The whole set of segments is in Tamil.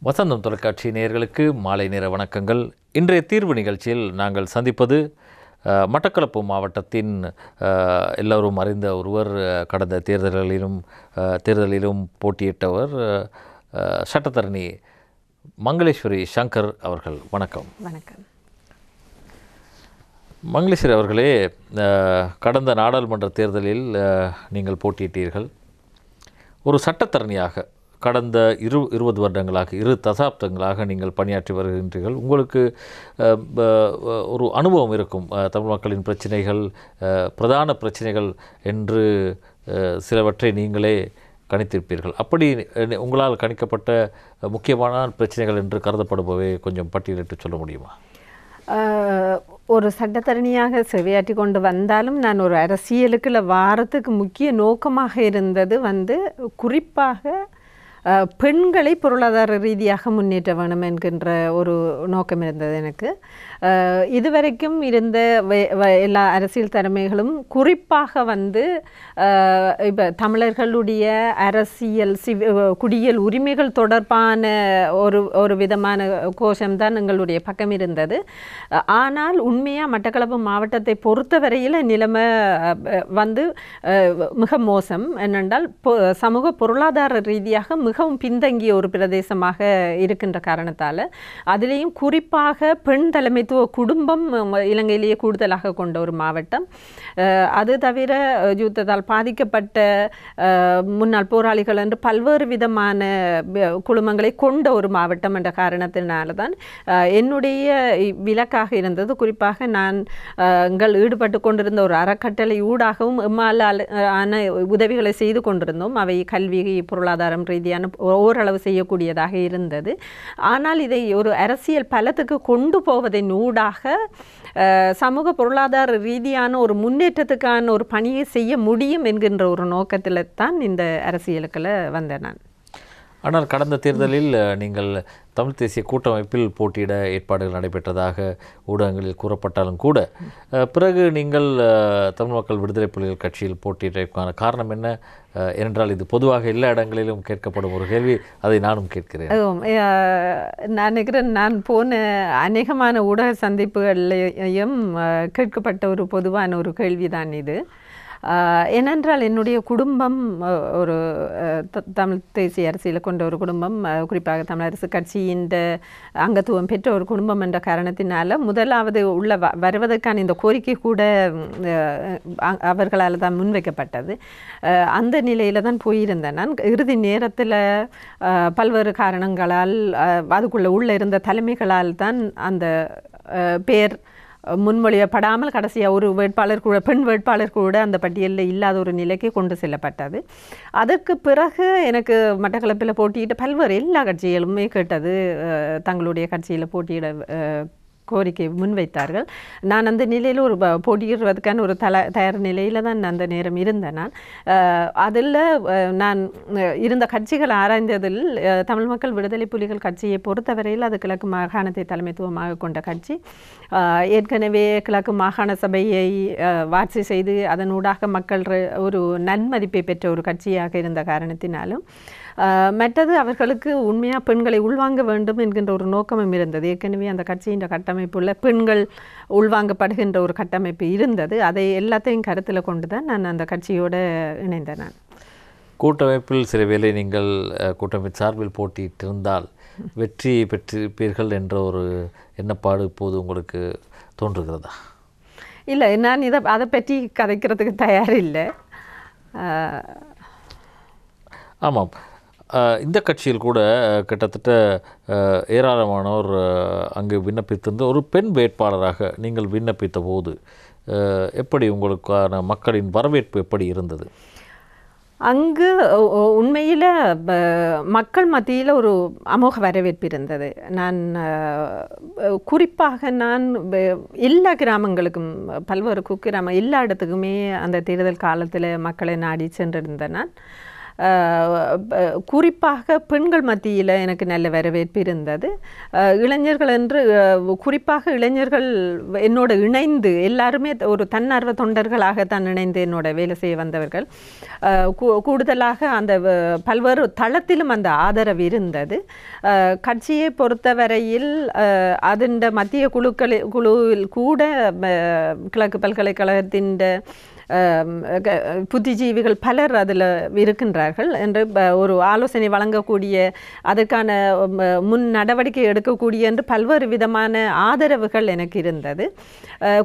வசந்தம் தொலைக்காட்சி நேயர்களுக்கு மாலை நேர வணக்கங்கள். இன்றைய தீர்வு நிகழ்ச்சியில் நாங்கள் சந்திப்பது மட்டக்களப்பு மாவட்டத்தின் எல்லோரும் அறிந்த ஒருவர், கடந்த தேர்தலிலும் போட்டியிட்டவர், சட்டத்தரணி மங்களேஸ்வரி சங்கர் அவர்கள். வணக்கம். வணக்கம். மங்களேஸ்வரி அவர்களே, கடந்த நாடாளுமன்ற தேர்தலில் நீங்கள் போட்டியிட்டீர்கள். ஒரு சட்டத்தரணியாக கடந்த 20 வருடங்களாக, 2 தசாப்தங்களாக நீங்கள் பணியாற்றி வருகின்றீர்கள். உங்களுக்கு ஒரு அனுபவம் இருக்கும். தமிழ் மக்களின் பிரச்சனைகள், பிரதான பிரச்சனைகள் என்று சிலவற்றை நீங்களே கணித்திருப்பீர்கள். அப்படி உங்களால் கணிக்கப்பட்ட முக்கியமான பிரச்சனைகள் என்று கருதப்படுபவை கொஞ்சம் பட்டியலிட்டு சொல்ல முடியுமா? ஒரு சட்டத்தரணியாக சேவையாற்றி கொண்டு வந்தாலும் நான் ஒரு அரசியலுக்குள்ள வாரத்துக்கு முக்கிய நோக்கமாக இருந்தது குறிப்பாக பெண்களை பொருளாதார ரீதியாக முன்னேற்ற வேணும் என்கின்ற ஒரு நோக்கம் இருந்தது எனக்கு. இதுவரைக்கும் இருந்த எல்லா அரசியல் தலைமைகளும் குறிப்பாக இப்போ தமிழர்களுடைய அரசியல் குடியியல் உரிமைகள் தொடர்பான ஒரு விதமான கோஷம்தான் எங்களுடைய பக்கம் இருந்தது. ஆனால் உண்மையாக மட்டக்களப்பு மாவட்டத்தை பொறுத்தவரையில் நிலைமை மிக மோசம். என்னென்றால் சமூக பொருளாதார ரீதியாக மிகவும் பின்தங்கிய ஒரு பிரதேசமாக இருக்கின்ற காரணத்தால், அதிலேயும் குறிப்பாக பெண் தலைமைத்துவ குடும்பம் இலங்கையிலேயே கூடுதலாக கொண்ட ஒரு மாவட்டம். அது தவிர யுத்தத்தால் பாதிக்கப்பட்ட முன்னாள் போராளிகள் என்று பல்வேறு விதமான குழுமங்களை கொண்ட ஒரு மாவட்டம் என்ற காரணத்தினால தான் என்னுடைய விலக்காக இருந்தது. குறிப்பாக நாங்கள் ஈடுபட்டு கொண்டிருந்த ஒரு அறக்கட்டளை ஊடாகவும் எம்மாலான உதவிகளை செய்து கொண்டிருந்தோம். அவை கல்வி, பொருளாதாரம் ரீதியான ஓரளவு செய்யக்கூடியதாக இருந்தது. ஆனால் இதை ஒரு அரசியல் பலத்துக்கு கொண்டு போவதன் ஊடாக சமூக பொருளாதார ரீதியான ஒரு முன்னேற்றத்துக்கான ஒரு பணியை செய்ய முடியும் என்கின்ற ஒரு நோக்கத்தில் தான் இந்த அரசியலுக்குள்ள வந்தேன் நான். ஆனால் கடந்த தேர்தலில் நீங்கள் தமிழ் தேசிய கூட்டமைப்பில் போட்டியிட ஏற்பாடுகள் நடைபெற்றதாக ஊடகங்களில் கூறப்பட்டாலும் கூட, பிறகு நீங்கள் தமிழ் மக்கள் விடுதலை புலிகள் கட்சியில் போட்டியிட்டதற்கான காரணம் என்ன? ஏனென்றால் இது பொதுவாக எல்லா இடங்களிலும் கேட்கப்படும் ஒரு கேள்வி. அதை நானும் கேட்கிறேன். நான் நினைக்கிறேன், நான் போன அநேகமான ஊடக சந்திப்புகளையும் கேட்கப்பட்ட ஒரு பொதுவான ஒரு கேள்விதான் இது. ஏனென்றால் என்னுடைய குடும்பம் ஒரு தமிழ் தேசிய அரசியலை கொண்ட ஒரு குடும்பம், குறிப்பாக தமிழரசு கட்சியின் அங்கத்துவம் பெற்ற ஒரு குடும்பம் என்ற காரணத்தினால முதலாவது வருவதற்கான இந்த கோரிக்கை கூட அவர்களால் தான் முன்வைக்கப்பட்டது. அந்த நிலையில் தான் போயிருந்தேன் நான். இறுதி நேரத்தில் பல்வேறு காரணங்களால் அதுக்குள்ளே இருந்த தலைமைகளால் தான் அந்த பேர் முன்மொழியப்படாமல் கடைசியாக ஒரு வேட்பாளர் கூட, பெண் வேட்பாளர் கூட அந்த பட்டியலில் இல்லாத ஒரு நிலைக்கு கொண்டு செல்லப்பட்டது. அதற்கு பிறகு எனக்கு மட்டக்களப்பில் போட்டியிட்ட பல்வேறு எல்லா கட்சிகளுமே கேட்டது தங்களுடைய கட்சியில் போட்டியிட கோரிக்கை முன்வைத்தார்கள். நான் அந்த நிலையில் ஒரு போட்டியிடுவதற்கான ஒரு தயார் நிலையில் தான் அந்த நேரம் இருந்தேன் நான். அதில் நான் இருந்த கட்சிகள் ஆராய்ந்ததில் தமிழ் மக்கள் விடுதலை புலிகள் கட்சியை பொறுத்தவரையில் அது கிழக்கு மாகாணத்தை தலைமைத்துவமாக கொண்ட கட்சி. ஏற்கனவே கிழக்கு மாகாண சபையை ஆட்சி செய்து அதனூடாக மக்கள் ஒரு நன்மதிப்பை பெற்ற ஒரு கட்சியாக இருந்த காரணத்தினாலும், மற்றது அவர்களுக்கு உண்மையாக பெண்களை உள்வாங்க வேண்டும் என்கின்ற ஒரு நோக்கமும் இருந்தது. ஏற்கனவே அந்த கட்சியின் கட்டமைப்புள்ள பெண்கள் உள்வாங்கப்படுகின்ற ஒரு கட்டமைப்பு இருந்தது. அதை எல்லாத்தையும் கருத்தில் கொண்டு தான் நான் அந்த கட்சியோடு இணைந்தேன். நான் கூட்டமைப்பில் சில வேளை நீங்கள் கூட்டமைப்பு சார்பில் போட்டியிட்டிருந்தால் வெற்றி பெற்றிருப்பீர்கள் என்ற ஒரு எண்ணப்பாடு இப்போது உங்களுக்கு தோன்றுகிறதா? இல்லை, நான் அதை பற்றி கதைக்கிறதுக்கு தயாரில்லை. ஆமாம், இந்த கட்சியில் கூட கிட்டத்தட்ட ஏராளமானோர் அங்கு விண்ணப்பித்திருந்த ஒரு பெண் வேட்பாளராக நீங்கள் விண்ணப்பித்த போது எப்படி உங்களுக்கான மக்களின் வரவேற்பு எப்படி இருந்தது? அங்கு உண்மையில் மக்கள் மத்தியில் ஒரு அமோக வரவேற்பு இருந்தது. நான் குறிப்பாக எல்லா கிராமங்களுக்கும், பல்வேறு குக்கிராமம் எல்லா இடத்துக்குமே அந்த தேர்தல் காலத்தில் மக்களை நாடி சென்றிருந்தேன் நான். குறிப்பாக பெண்கள் மத்தியில் எனக்கு நல்ல வரவேற்பு இருந்தது. இளைஞர்கள் என்று குறிப்பாக இளைஞர்கள் என்னோட இணைந்து எல்லாருமே ஒரு தன்னார்வ தொண்டர்களாகத்தான் இணைந்து என்னோட வேலை செய்ய வந்தவர்கள். கூடுதலாக அந்த பல்வேறு தளத்திலும் அந்த ஆதரவு இருந்தது. கட்சியை பொறுத்தவரையில் அதன் மத்திய குழுவில் கூட கிழக்கு பல்கலைக்கழகத்தின் புத்திஜீவிகள் பலர் அதில் இருக்கின்றார்கள் என்று ஒரு ஆலோசனை வழங்கக்கூடிய அதற்கான முன் நடவடிக்கை எடுக்கக்கூடிய என்று பல்வேறு விதமான ஆதரவுகள் எனக்கு இருந்தது.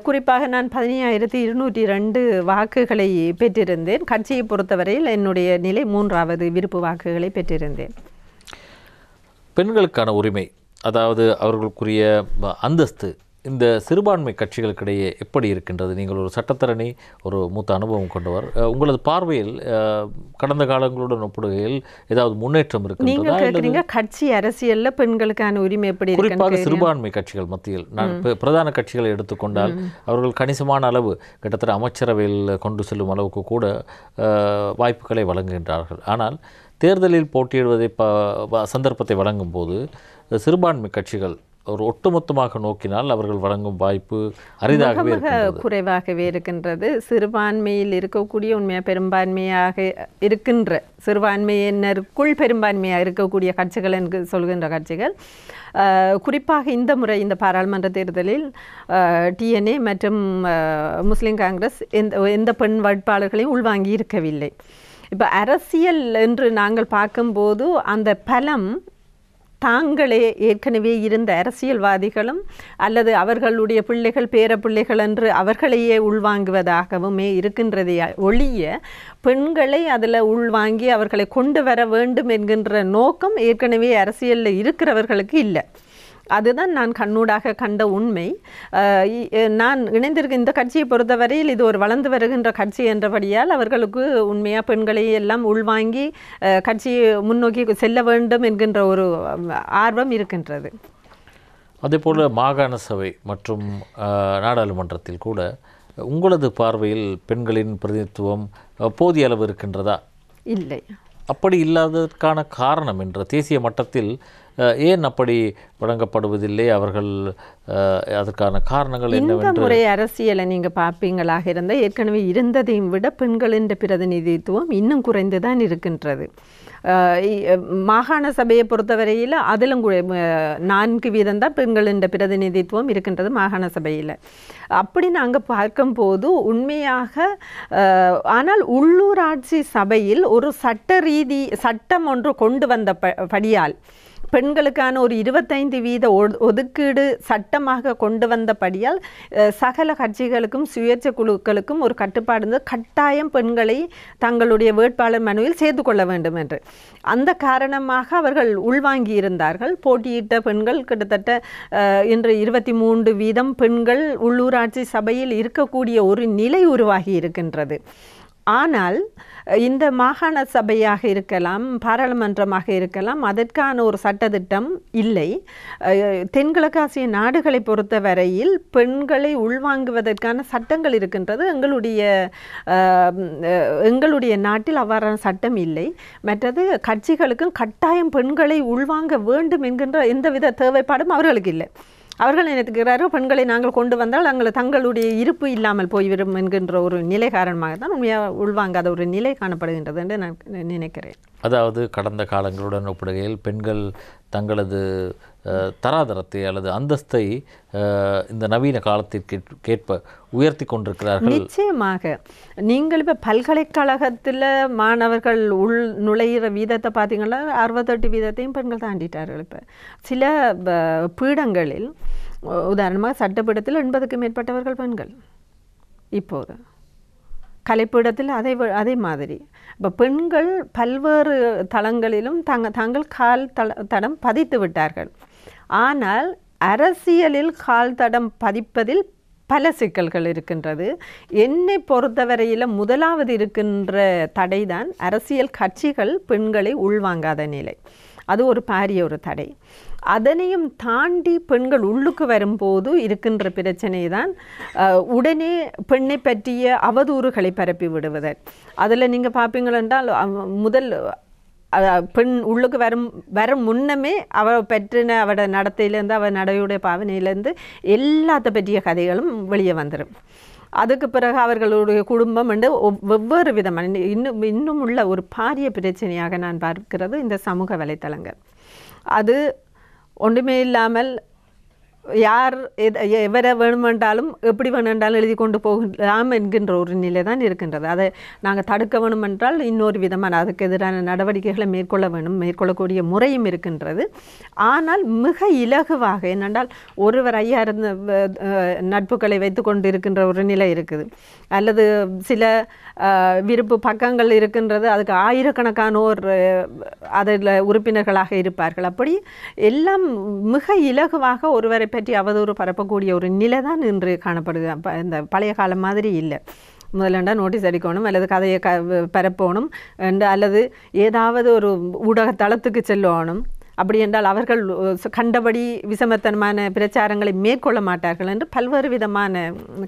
குறிப்பாக நான் 15,202 வாக்குகளை பெற்றிருந்தேன். கட்சியை பொறுத்தவரையில் என்னுடைய நிலை 3வது விருப்பு வாக்குகளை பெற்றிருந்தேன். பெண்களுக்கான உரிமை, அதாவது அவர்களுக்குரிய அந்தஸ்து இந்த சிறுபான்மை கட்சிகளுக்கிடையே எப்படி இருக்கின்றது? நீங்கள் ஒரு சட்டத்தரணி, ஒரு மூத்த அனுபவம் கொண்டவர், உங்களது பார்வையில் கடந்த காலங்களுடன் ஒப்பிடுகையில் ஏதாவது முன்னேற்றம் இருக்கின்றதா? கட்சி அரசியல்ல பெண்களுக்கான உரிமை எப்படி இருக்கு? குறிப்பாக சிறுபான்மை கட்சிகள் மத்தியில் நான் பிரதான கட்சிகளை எடுத்துக்கொண்டால் அவர்கள் கணிசமான அளவு கிட்டத்தட்ட அமைச்சரவையில் கொண்டு செல்லும் அளவுக்கு கூட வாய்ப்புகளை வழங்குகின்றார்கள். ஆனால் தேர்தலில் போட்டியிடுவதை சந்தர்ப்பத்தை வழங்கும் போது சிறுபான்மை கட்சிகள் ஒரு ஒட்டுமொத்தமாக நோக்கினால் அவர்கள் வழங்கும் வாய்ப்பு அரிதாகவே குறைவாகவே இருக்கின்றது. சிறுபான்மையில் இருக்கக்கூடிய உண்மையாக பெரும்பான்மையாக இருக்கின்ற சிறுபான்மையினருக்குள் பெரும்பான்மையாக இருக்கக்கூடிய கட்சிகள் என்று சொல்கின்ற கட்சிகள் குறிப்பாக இந்த முறை இந்த பாராளுமன்ற தேர்தலில் டிஎன்ஏ மற்றும் முஸ்லிம் காங்கிரஸ் எந்த பெண் வேட்பாளர்களையும் உள்வாங்கி இருக்கவில்லை. இப்போ அரசியல் என்று நாங்கள் பார்க்கும்போது அந்த பலம் தாங்களே ஏற்கனவே இருந்த அரசியல்வாதிகளும் அல்லது அவர்களுடைய பிள்ளைகள் பேர பிள்ளைகள் என்று அவர்களையே உள்வாங்குவதாகவுமே இருக்கின்றதை ஒழிய பெண்களை அதில் உள்வாங்கி அவர்களை கொண்டு வர வேண்டும் என்கின்ற நோக்கம் ஏற்கனவே அரசியலில் இருக்கிறவர்களுக்கு இல்லை. அதுதான் நான் கண்ணூடாக கண்ட உண்மை. நான் இணைந்திருக்க இந்த கட்சியை பொறுத்தவரையில் இது ஒரு வளர்ந்து வருகின்ற கட்சி என்றபடியால் அவர்களுக்கு உண்மையாக பெண்களை எல்லாம் உள்வாங்கி கட்சியை முன்னோக்கி செல்ல வேண்டும் என்கின்ற ஒரு ஆர்வம் இருக்கின்றது. அதேபோல் மாகாண சபை மற்றும் நாடாளுமன்றத்தில் கூட உங்களது பார்வையில் பெண்களின் பிரதிநிதித்துவம் போதிய அளவு இருக்கின்றதா? இல்லை. அப்படி இல்லாததற்கான காரணம் என்ற தேசிய மட்டத்தில் ஏன் அப்படி வழங்கப்படுவதில்லை? அவர்கள் அதற்கான காரணங்கள் என்னவென்று இந்த முறை அரசியலை நீங்கள் பார்ப்பீங்களாக இருந்தால் ஏற்கனவே இருந்ததையும் விட பெண்களின் பிரதிநிதித்துவம் இன்னும் குறைந்து தான் இருக்கின்றது. மாகாண சபையை பொறுத்தவரையில் அதிலும் 4% தான் பெண்களின் பிரதிநிதித்துவம் இருக்கின்றது மாகாண சபையில். அப்படி நாங்கள் பார்க்கும்போது உண்மையாக ஆனால் உள்ளூராட்சி சபையில் ஒரு சட்டம் ஒன்று கொண்டு வந்த படியால் பெண்களுக்கான ஒரு 25% ஒதுக்கீடு சட்டமாக கொண்டு வந்தபடியால் சகல கட்சிகளுக்கும் சுயேட்சை குழுக்களுக்கும் ஒரு கட்டுப்பாடு கட்டாயம் பெண்களை தங்களுடைய வேட்பாளர் மனுவில் சேர்த்து கொள்ள வேண்டும் என்று. அந்த காரணமாக அவர்கள் உள்வாங்கி இருந்தார்கள். போட்டியிட்ட பெண்கள் கிட்டத்தட்ட இன்று 23% பெண்கள் உள்ளூராட்சி சபையில் இருக்கக்கூடிய ஒரு நிலை உருவாகி இருக்கின்றது. ஆனால் இந்த மாகாண சபையாக இருக்கலாம், பாராளுமன்றமாக இருக்கலாம், அதற்கான ஒரு சட்டத்திட்டம் இல்லை. தென்கிழக்காசிய நாடுகளை பொறுத்தவரையில் பெண்களை உள்வாங்குவதற்கான சட்டங்கள் இருக்கின்றது. எங்களுடைய நாட்டில் அவ்வாறான சட்டம் இல்லை. மற்றது கட்சிகளுக்கும் கட்டாயம் பெண்களை உள்வாங்க வேண்டும் என்கின்ற எந்தவித தேவைப்பாடும் அவர்களுக்கு இல்லை. அவர்கள் நினைக்கிறார்கள் பெண்களை நாங்கள் கொண்டு வந்தால் தங்களுடைய இருப்பு இல்லாமல் போய்விடும் என்கின்ற ஒரு நிலை காரணமாக தான் உண்மையாக உள்வாங்காத ஒரு நிலை காணப்படுகின்றது என்று நான் நினைக்கிறேன். அதாவது கடந்த காலங்களுடன் ஒப்பிடுகையில் பெண்கள் தங்களது தராதரத்தை அல்லது அந்தஸ்தை இந்த நவீன காலத்திற்கேற்ப உயர்த்தி கொண்டிருக்கிறார்கள். நிச்சயமாக நீங்கள் இப்போ பல்கலைக்கழகத்தில் மாணவர்கள் நுழையிற வீதத்தை பார்த்தீங்கன்னா 68% பெண்கள் தாண்டிட்டார்கள். இப்போ சில பீடங்களில் உதாரணமாக சட்டப்பீடத்தில் 80க்கும் மேற்பட்டவர்கள் பெண்கள். இப்போது கலைப்பீடத்தில் அதே மாதிரி இப்போ பெண்கள் பல்வேறு தளங்களிலும் தாங்கள் கால் தடம் பதித்து விட்டார்கள். ஆனால் அரசியலில் கால் தடம் பதிப்பதில் பல சிக்கல்கள் இருக்கின்றது. என்னை பொறுத்தவரையில் முதலாவது இருக்கின்ற தடைதான் அரசியல் கட்சிகள் பெண்களை உள்வாங்காத நிலை. அது ஒரு பாரிய ஒரு தடை. அதனையும் தாண்டி பெண்கள் உள்ளுக்கு வரும்போது இருக்கின்ற பிரச்சனை தான் உடனே பெண்ணை பற்றிய அவதூறுகளை பரப்பி விடுவது. அதில் நீங்கள் பார்ப்பீங்கள் என்றால் முதல் பெண் உள்ளுக்கு வரும் முன்னமே அவள் பற்றின அவட நடத்தையிலேருந்து அவள் நடையுடைய பாவனையிலேருந்து எல்லாத்த பற்றிய கதைகளும் வெளியே வந்துடும். அதுக்கு பிறகு அவர்களுடைய குடும்பம் என்று வெவ்வேறு விதமான இன்னும் உள்ள ஒரு பாரிய பிரச்சனையாக நான் பார்க்கிறது இந்த சமூக வலைத்தளங்கள். அது ஒன்றுமே இல்லாமல் யார் எவரை வேணுமென்றாலும் எப்படி வேணுமென்றாலும் எழுதி கொண்டு போகலாம் என்கின்ற ஒரு நிலை தான் இருக்கின்றது. அதை நாங்கள் தடுக்க வேணுமென்றால் இன்னொரு விதமான அதுக்கு எதிரான நடவடிக்கைகளை மேற்கொள்ளக்கூடிய முறையும் இருக்கின்றது. ஆனால் மிக இலகுவாக என்னென்றால் ஒருவர் 5000 நட்புகளை வைத்து கொண்டு இருக்கின்ற ஒரு நிலை இருக்குது, அல்லது சில விருப்பு பக்கங்கள் இருக்கின்றது, அதுக்கு ஆயிரக்கணக்கானோர் அதில் உறுப்பினர்களாக இருப்பார்கள். அப்படி எல்லாம் மிக இலகுவாக ஒருவரை பற்றி அவதூறு பரப்பக்கூடிய ஒரு நிலை தான் இன்று காணப்படுது. இந்த பழைய காலம் மாதிரி இல்லை. முதலண்டா நோட்டீஸ் அடிக்கணும், அல்லது கதையை பரப்பணும், அல்லது ஏதாவது ஒரு ஊடக தளத்துக்கு செல்லணும். அப்படி என்றால் அவர்கள் கண்டபடி விசமத்தனமான பிரச்சாரங்களை மேற்கொள்ள மாட்டார்கள் என்று பல்வேறு விதமான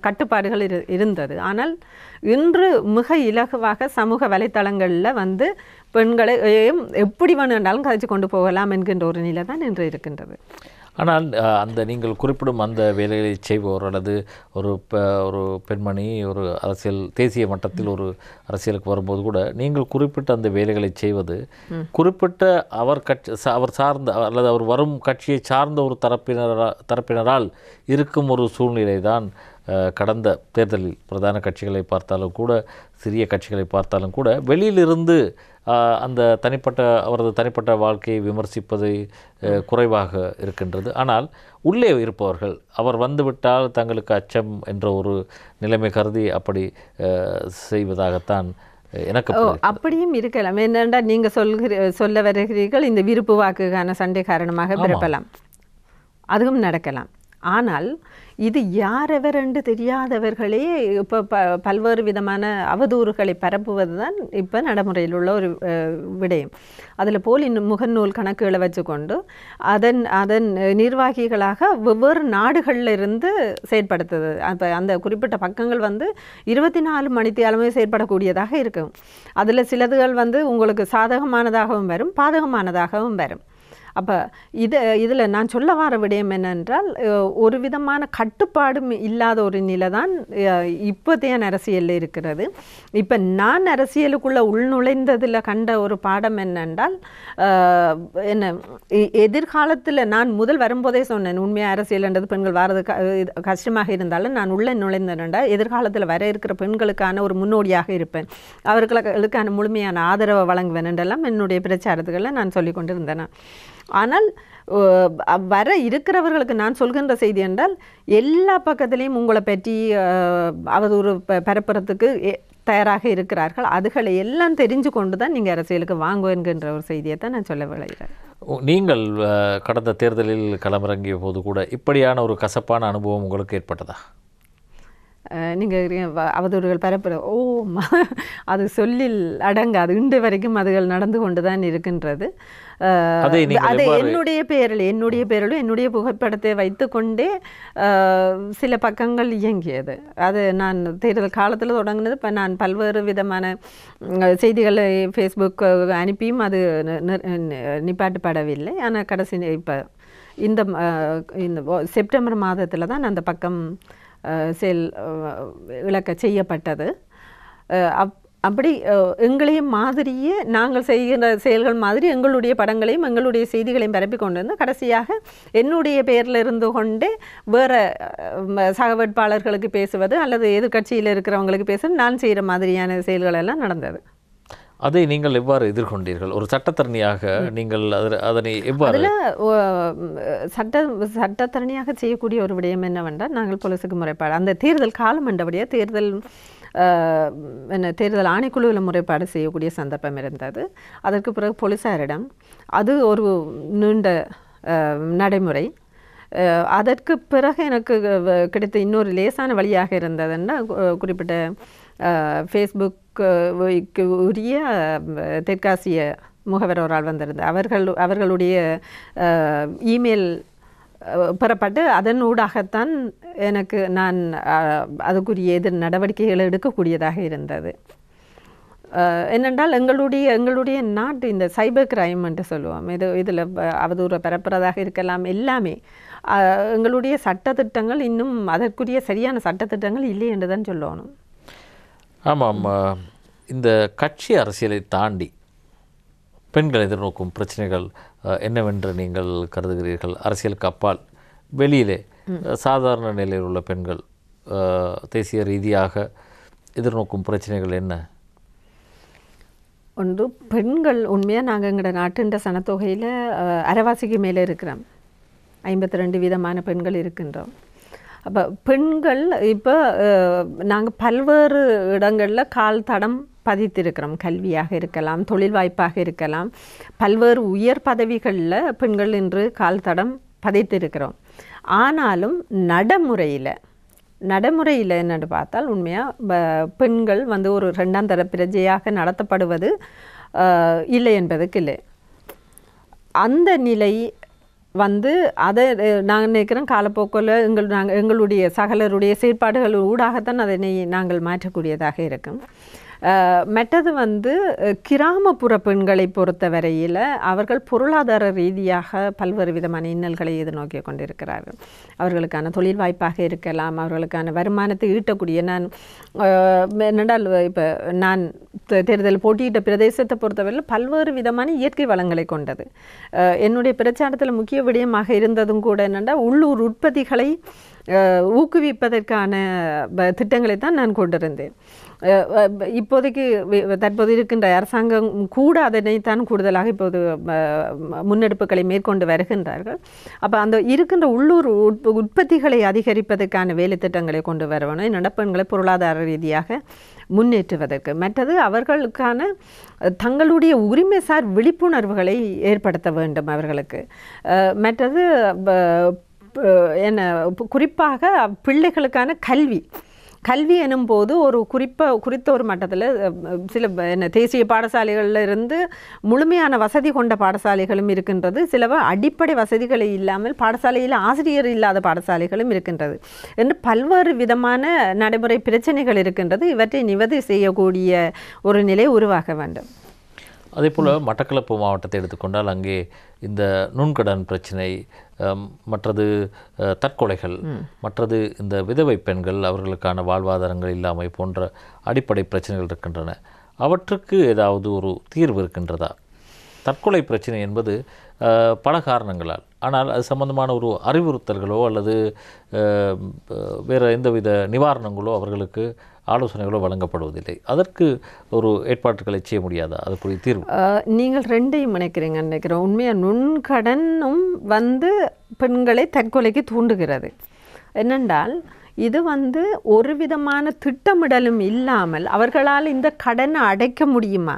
கட்டுப்பாடுகள் இருந்தது. ஆனால் இன்று மிக இலகுவாக சமூக வலைத்தளங்களில் பெண்களை எப்படி வேணுமென்றாலும் கதைச்சு கொண்டு போகலாம் என்கின்ற ஒரு நிலை தான் இன்று இருக்கின்றது. ஆனால் அந்த நீங்கள் குறிப்பிடும் அந்த வேலைகளை செய்பவர் அல்லது ஒரு பெண்மணி ஒரு அரசியல் தேசிய மட்டத்தில் ஒரு அரசியலுக்கு வரும்போது கூட நீங்கள் குறிப்பிட்ட அந்த வேலைகளை செய்வது குறிப்பிட்ட அவர் சார்ந்த அல்லது அவர் வரும் கட்சியை சார்ந்த ஒரு தரப்பினரால் இருக்கும் ஒரு சூழ்நிலை தான் கடந்த தேர்தலில் பிரதான கட்சிகளை பார்த்தாலும் கூட சிறிய கட்சிகளை பார்த்தாலும் கூட வெளியிலிருந்து அந்த அவரது தனிப்பட்ட வாழ்க்கையை விமர்சிப்பது குறைவாக இருக்கின்றது. ஆனால் உள்ளே இருப்பவர்கள் அவர் வந்துவிட்டால் தங்களுக்கு அச்சம் என்ற ஒரு நிலைமை கருதி அப்படி செய்வதாகத்தான் எனக்கு அப்படியும் இருக்கலாம். என்னென்னா நீங்கள் சொல்ல வருகிறீர்கள் இந்த விருப்பு வாக்குக்கான சண்டை காரணமாக பிறப்பலாம், அதுவும் நடக்கலாம். ஆனால் இது யாரெவர் என்று தெரியாதவர்களே இப்போ பல்வேறு விதமான அவதூறுகளை பரப்புவது தான் இப்போ நடைமுறையில் உள்ள ஒரு விடயம். அதில் போல் இன்னும் முகநூல் கணக்குகளை வச்சுக்கொண்டு அதன் நிர்வாகிகளாக வெவ்வேறு நாடுகளில் இருந்து செயற்படுத்துது. அப்போ அந்த குறிப்பிட்ட பக்கங்கள் 24 மணித்தியாலமே செயற்படக்கூடியதாக இருக்கும். அதில் சிலதுகள் உங்களுக்கு சாதகமானதாகவும் வரும், பாதகமானதாகவும் வரும். அப்போ இதில் நான் சொல்ல வர விடயம் என்னென்றால் ஒரு விதமான கட்டுப்பாடும் இல்லாத ஒரு நிலை தான் இப்போதைய அரசியலில் இருக்கிறது. இப்போ நான் அரசியலுக்குள்ளே உள்நுழைந்ததில் கண்ட ஒரு பாடம் என்னென்றால் எதிர்காலத்தில் நான் முதல் வரும்போதே சொன்னேன், உண்மையாக அரசியல்ன்றது பெண்கள் வர்றது கஷ்டமாக இருந்தாலும் நான் உள்ளே நுழைந்தேன்டா எதிர்காலத்தில் வர இருக்கிற பெண்களுக்கான ஒரு முன்னோடியாக இருப்பேன், அவர்களுக்கான முழுமையான ஆதரவை வழங்குவேன் என்றெல்லாம் என்னுடைய பிரச்சாரத்துக்களை நான் சொல்லி கொண்டு இருந்தேன். ஆனால் வர இருக்கிறவர்களுக்கு நான் சொல்கின்ற செய்தி என்றால் எல்லா பக்கத்திலையும் உங்களை பற்றி அவதூறு பரப்புறதுக்கு தயாராக இருக்கிறார்கள். அதுகளை எல்லாம் தெரிஞ்சு கொண்டு தான் நீங்கள் அரசியலுக்கு வாங்க என்கின்ற ஒரு செய்தியை தான் நான் சொல்ல விளைகிறேன். நீங்கள் கடந்த தேர்தலில் களமிறங்கிய போது கூட இப்படியான ஒரு கசப்பான அனுபவம் உங்களுக்கு ஏற்பட்டதா? நீங்கள் அவதூறுகள் பரப்புற அது சொல்லில் அடங்காது. இன்று வரைக்கும் அதுகள் நடந்து கொண்டு தான் இருக்கின்றது. அது என்னுடைய பேரிலும் என்னுடைய புகைப்படத்தை வைத்துக்கொண்டே சில பக்கங்கள் இயங்கியது. அது நான் தேர்தல் காலத்தில் தொடங்கினது. இப்போ நான் பல்வேறு விதமான செய்திகளை ஃபேஸ்புக் அனுப்பியும் அது நிப்பாட்டுப்படவில்லை. ஆனால் கடைசி இப்போ இந்த செப்டம்பர் மாதத்தில் தான் அந்த பக்கம் இழக்க செய்யப்பட்டது. அப்படி எங்களையும் மாதிரியே நாங்கள் செய்கிற செயல்கள் மாதிரி எங்களுடைய படங்களையும் எங்களுடைய செய்திகளையும் பரப்பி கொண்டு வந்து கடைசியாக என்னுடைய பெயரில் இருந்து கொண்டே வேறு சக வேட்பாளர்களுக்கு பேசுவது அல்லது எதிர்கட்சியில் இருக்கிறவங்களுக்கு பேசுவது நான் செய்கிற மாதிரியான செயல்களெல்லாம் நடந்தது. அதை நீங்கள் எவ்வாறு எதிர்கொண்டீர்கள்? ஒரு சட்டத்தரணியாக நீங்கள் அதனை எவ்வாறு? சட்டத்தரணியாக செய்யக்கூடிய ஒரு விடயம் என்னவென்றால் நாங்கள் போலீஸுக்கு முறைப்பாடு அந்த தேர்தல் காலம் என்றபடியே தேர்தல் ஆணைக்குழுவில் முறைப்பாடு செய்யக்கூடிய சந்தர்ப்பம் இருந்தது. அதற்கு பிறகு போலீஸாரிடம் அது ஒரு நீண்ட நடைமுறை. அதற்கு பிறகு எனக்கு கிடைத்த இன்னொரு லேசான வழியாக இருந்ததுன்னா குறிப்பிட்ட ஃபேஸ்புக்கு உரிய தெற்காசிய முகவர் ஒரு ஆள் வந்திருந்தார். அவர்களுடைய இமெயில் பெறப்பட்டு அதன் ஊடாகத்தான் நான் அதுக்குரிய நடவடிக்கைகளை எடுக்கக்கூடியதாக இருந்தது. என்னென்றால் எங்களுடைய நாட்டு இந்த சைபர் கிரைம் என்று சொல்லுவோம், இதில் அவதூறு பரப்புறதாக இருக்கலாம், எல்லாமே எங்களுடைய சட்டத்திட்டங்கள் இன்னும் அதற்குரிய சரியான சட்டத்திட்டங்கள் இல்லை என்று தான் சொல்லணும். ஆமாம், இந்த கட்சி அரசியலை தாண்டி பெண்கள் எதிர்நோக்கும் பிரச்சனைகள் என்னவென்று நீங்கள் கருதுகிறீர்கள்? அரசியலுக்கு அப்பால் வெளியிலே சாதாரண நிலையில் உள்ள பெண்கள் தேசிய ரீதியாக எதிர்நோக்கும் பிரச்சனைகள் என்ன? ஒன்று, பெண்கள் உண்மையாக நாங்கள் எங்களோட நாட்டுன்ற சனத்தொகையில் அரைவாசிக்கு மேலே இருக்கிறோம். 52% பெண்கள் இருக்கின்றோம். அப்போ பெண்கள் இப்போ நாங்கள் பல்வேறு இடங்களில் கால் தடம் பதித்திருக்கிறோம். கல்வியாக இருக்கலாம், தொழில் வாய்ப்பாக இருக்கலாம், பல்வேறு உயர் பதவிகளில் பெண்கள் இன்று கால் தடம் பதித்திருக்கிறோம். ஆனாலும் நடைமுறையில் என்னென்னு பார்த்தால் உண்மையாக பெண்கள் ஒரு 2ஆம் தர பிரஜையாக நடத்தப்படுவது இல்லை என்பதுக்கு இல்லை. அந்த நிலை அதை நாங்கள் நினைக்கிறோம் காலப்போக்கில் எங்களுடைய சகலருடைய செயற்பாடுகள் ஊடாகத்தான் அதனை நாங்கள் மாற்றக்கூடியதாக இருக்கும். மற்றது கிராமப்புற பெண்களை பொறுத்த வரையில் அவர்கள் பொருளாதார ரீதியாக பல்வேறு விதமான இன்னல்களை எதிர்நோக்கி கொண்டிருக்கிறார்கள். அவர்களுக்கான தொழில் வாய்ப்பாக இருக்கலாம், அவர்களுக்கான வருமானத்தை ஈட்டக்கூடிய என்னென்றால் இப்போ நான் தேர்தல் போட்டியிட்ட பிரதேசத்தை பொறுத்தவரையில் பல்வேறு விதமான இயற்கை வளங்களை கொண்டது. என்னுடைய பிரச்சாரத்தில் முக்கிய விடயமாக இருந்ததும் கூட என்னென்றால் உள்ளூர் உற்பத்திகளை ஊக்குவிப்பதற்கான திட்டங்களை தான் நான் கொண்டிருந்தேன். இப்போதைக்கு தற்போது இருக்கின்ற அரசாங்கம் கூட அதனைத்தான் கூடுதலாக இப்போது முன்னெடுப்புகளை மேற்கொண்டு வருகின்றார்கள். அப்போ அந்த இருக்கின்ற உள்ளூர் உற்பத்திகளை அதிகரிப்பதற்கான வேலை திட்டங்களை கொண்டு வரணும், நடப்பெண்களை பொருளாதார ரீதியாக முன்னேற்றுவதற்கு. மற்றது அவர்களுக்கான தங்களுடைய உரிமைசார் விழிப்புணர்வுகளை ஏற்படுத்த வேண்டும் அவர்களுக்கு. மற்றது குறிப்பாக பிள்ளைகளுக்கான கல்வி எனும் போது குறித்த ஒரு மட்டத்தில் சில தேசிய பாடசாலைகளில் இருந்து முழுமையான வசதி கொண்ட பாடசாலைகளும் இருக்கின்றது. சில அடிப்படை வசதிகளை இல்லாமல் பாடசாலையில் ஆசிரியர் இல்லாத பாடசாலைகளும் இருக்கின்றது என்று பல்வேறு விதமான நடைமுறை பிரச்சனைகள் இருக்கின்றது. இவற்றை நிவர்த்தி செய்யக்கூடிய ஒரு நிலை உருவாக வேண்டும். அதே போல் மட்டக்களப்பு மாவட்டத்தை எடுத்துக்கொண்டால் அங்கே இந்த நுண்கடன் பிரச்சனை, மற்றது தற்கொலைகள், மற்றது இந்த விதவை பெண்கள் அவர்களுக்கான வாழ்வாதாரங்கள் இல்லாமை போன்ற அடிப்படை பிரச்சனைகள் இருக்கின்றன. அவற்றுக்கு ஏதாவது ஒரு தீர்வு இருக்கின்றதா? தற்கொலை பிரச்சனை என்பது பல காரணங்களால், ஆனால் அது சம்பந்தமான ஒரு அறிவுறுத்தல்களோ அல்லது வேறு எந்தவித நிவாரணங்களோ அவர்களுக்கு ஆலோசனைகளோ வழங்கப்படுவதில்லை. அதற்கு ஒரு ஏற்பாட்டுகளை செய்ய முடியாதா? அதுக்குரிய தீர்வு? நீங்கள் ரெண்டையும் நினைக்கிறோம். உண்மையாக நுண்கடனும் பெண்களை தற்கொலைக்கு தூண்டுகிறது. என்னென்றால் இது ஒரு விதமான திட்டமிடலும் இல்லாமல் அவர்களால் இந்த கடனை அடைக்க முடியுமா,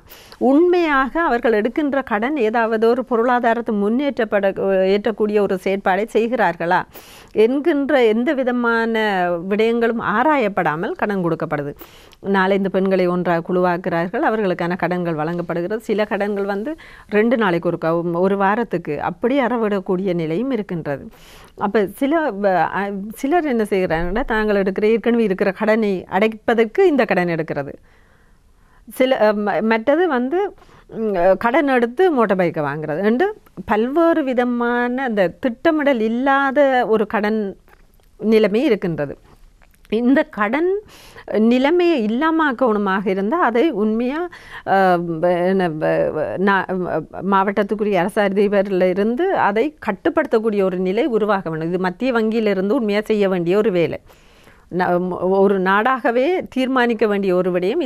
உண்மையாக அவர்கள் எடுக்கின்ற கடன் ஏதாவது ஒரு பொருளாதாரத்தை ஏற்றக்கூடிய ஒரு செயற்பாடை செய்கிறார்களா என்கின்ற எந்த விதமான விடயங்களும் ஆராயப்படாமல் கடன் கொடுக்கப்படுது. நாளை இந்த பெண்களை ஒன்றாக குழுவாக்குகிறார்கள், அவர்களுக்கான கடன்கள் வழங்கப்படுகிறது. சில கடன்கள் 2 நாளைக்கு ஒரு வாரத்துக்கு அப்படி அறவிடக்கூடிய நிலையும் இருக்கின்றது. அப்போ சிலர் என்ன செய்கிறாங்கன்னா, தாங்கள் ஏற்கனவே இருக்கிற கடனை அடைப்பதற்கு இந்த கடன் எடுக்கிறது. மற்றது கடன் எடுத்து மோட்டார் பைக்கை வாங்குறது என்று பல்வேறு விதமான அந்த திட்டமிடல் இல்லாத ஒரு கடன் நிலைமை இருக்கின்றது. இந்த கடன் நிலைமையை இல்லாமக்கணுமாக இருந்தால் அதை உண்மையாக மாவட்டத்துக்குரிய அரசு அதிபரில் இருந்து அதை கட்டுப்படுத்தக்கூடிய ஒரு நிலை உருவாக வேண்டும். இது மத்திய வங்கியிலிருந்து உண்மையாக செய்ய வேண்டிய ஒரு வேலை, ஒரு நாடாகவே தீர்மானிக்க வேண்டிய ஒரு விடயம்.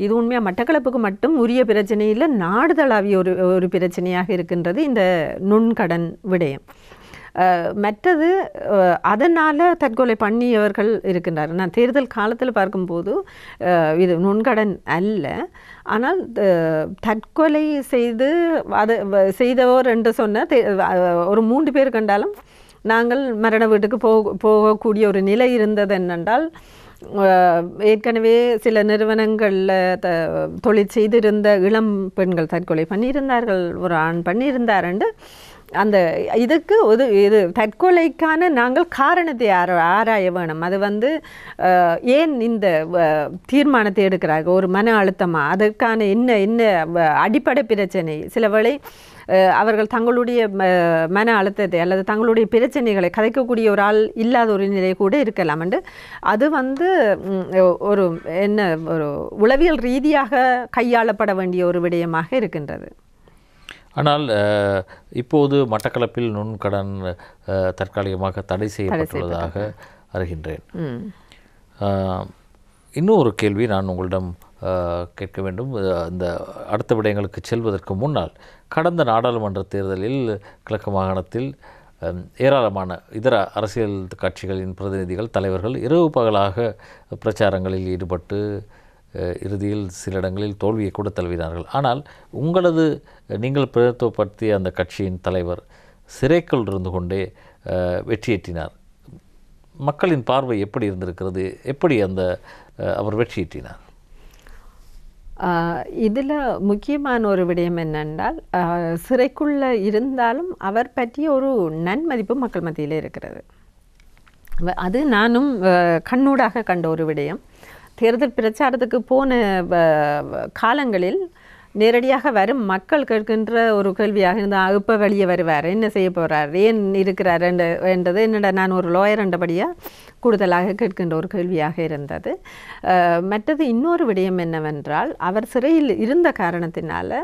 இது உண்மையாக மட்டக்களப்புக்கு மட்டும் உரிய பிரச்சனை இல்லை, நாடு தழுவிய ஒரு பிரச்சனையாக இருக்கின்றது இந்த நுண்கடன் விடயம். மற்றது அதனால் தற்கொலை பண்ணியவர்கள் இருக்கின்றார். நான் தேர்தல் காலத்தில் பார்க்கும்போது இது நுண்கடன் அல்ல, ஆனால் தற்கொலை செய்தவர் என்று சொன்ன ஒரு 3 பேர் கண்டாலும் நாங்கள் மரண வீட்டுக்கு போகக்கூடிய ஒரு நிலை இருந்தது. என்னென்றால் ஏற்கனவே சில நிறுவனங்களில் தொழில் செய்திருந்த இளம் பெண்கள் தற்கொலை பண்ணியிருந்தார்கள், ஒரு ஆண் பண்ணியிருந்தாருண்டு. அந்த இதுக்கு இது தற்கொலைக்கான நாங்கள் காரணத்தை ஆராய வேணும். அது ஏன் இந்த தீர்மானத்தை எடுக்கிறார்கள், ஒரு மன அழுத்தமாக, அதற்கான என்ன அடிப்படை பிரச்சனை. சில வேளை அவர்கள் தங்களுடைய மன அழுத்தத்தை அல்லது தங்களுடைய பிரச்சனைகளை கதைக்கக்கூடிய ஒரு ஆள் இல்லாத ஒரு நிலை கூட இருக்கலாம். அது ஒரு ஒரு உளவியல் ரீதியாக கையாளப்பட வேண்டிய ஒரு விடயமாக இருக்கின்றது. ஆனால் இப்போது மட்டக்களப்பில் நுண்கடன் தற்காலிகமாக தடை செய்யப்பட்டுள்ளதாக அறிகின்றேன். இன்னும் ஒரு கேள்வி நான் உங்களிடம் கேட்க வேண்டும். இந்த அடுத்த விடயங்களுக்கு செல்வதற்கு முன்னால், கடந்த நாடாளுமன்ற தேர்தலில் கிழக்கு மாகாணத்தில் ஏராளமான இதர அரசியல் கட்சிகளின் பிரதிநிதிகள், தலைவர்கள் இரவு பகலாக பிரச்சாரங்களில் ஈடுபட்டு இறுதியில் சில இடங்களில் தோல்வியை கூட தழுவினார்கள். ஆனால் நீங்கள் பிரதித்துவப்படுத்திய அந்த கட்சியின் தலைவர் சிறைக்குள் இருந்து கொண்டே வெற்றியேற்றினார். மக்களின் பார்வை எப்படி இருந்திருக்கிறது? எப்படி அவர் வெற்றியேற்றினார்? இதில் முக்கியமான ஒரு விடயம் என்னென்றால், சிறைக்குள்ளே இருந்தாலும் அவர் பற்றிய ஒரு நன்மதிப்பு மக்கள் மத்தியில் இருக்கிறது. அது நானும் கண்ணூடாக கண்ட ஒரு விடயம். தேர்தல் பிரச்சாரத்துக்கு போன காலங்களில் நேரடியாக வரும் மக்கள் கேட்கின்ற ஒரு கேள்வியாக இருந்தால், இப்போ வெளியே வருவார், என்ன செய்ய போகிறார், ஏன் இருக்கிறார் என்றது என்னடா நான் ஒரு லாயர் என்றபடியாக கூடுதலாக கேட்கின்ற ஒரு கேள்வியாக இருந்தது. மற்றது இன்னொரு விடயம் என்னவென்றால், அவர் சிறையில் இருந்த காரணத்தினால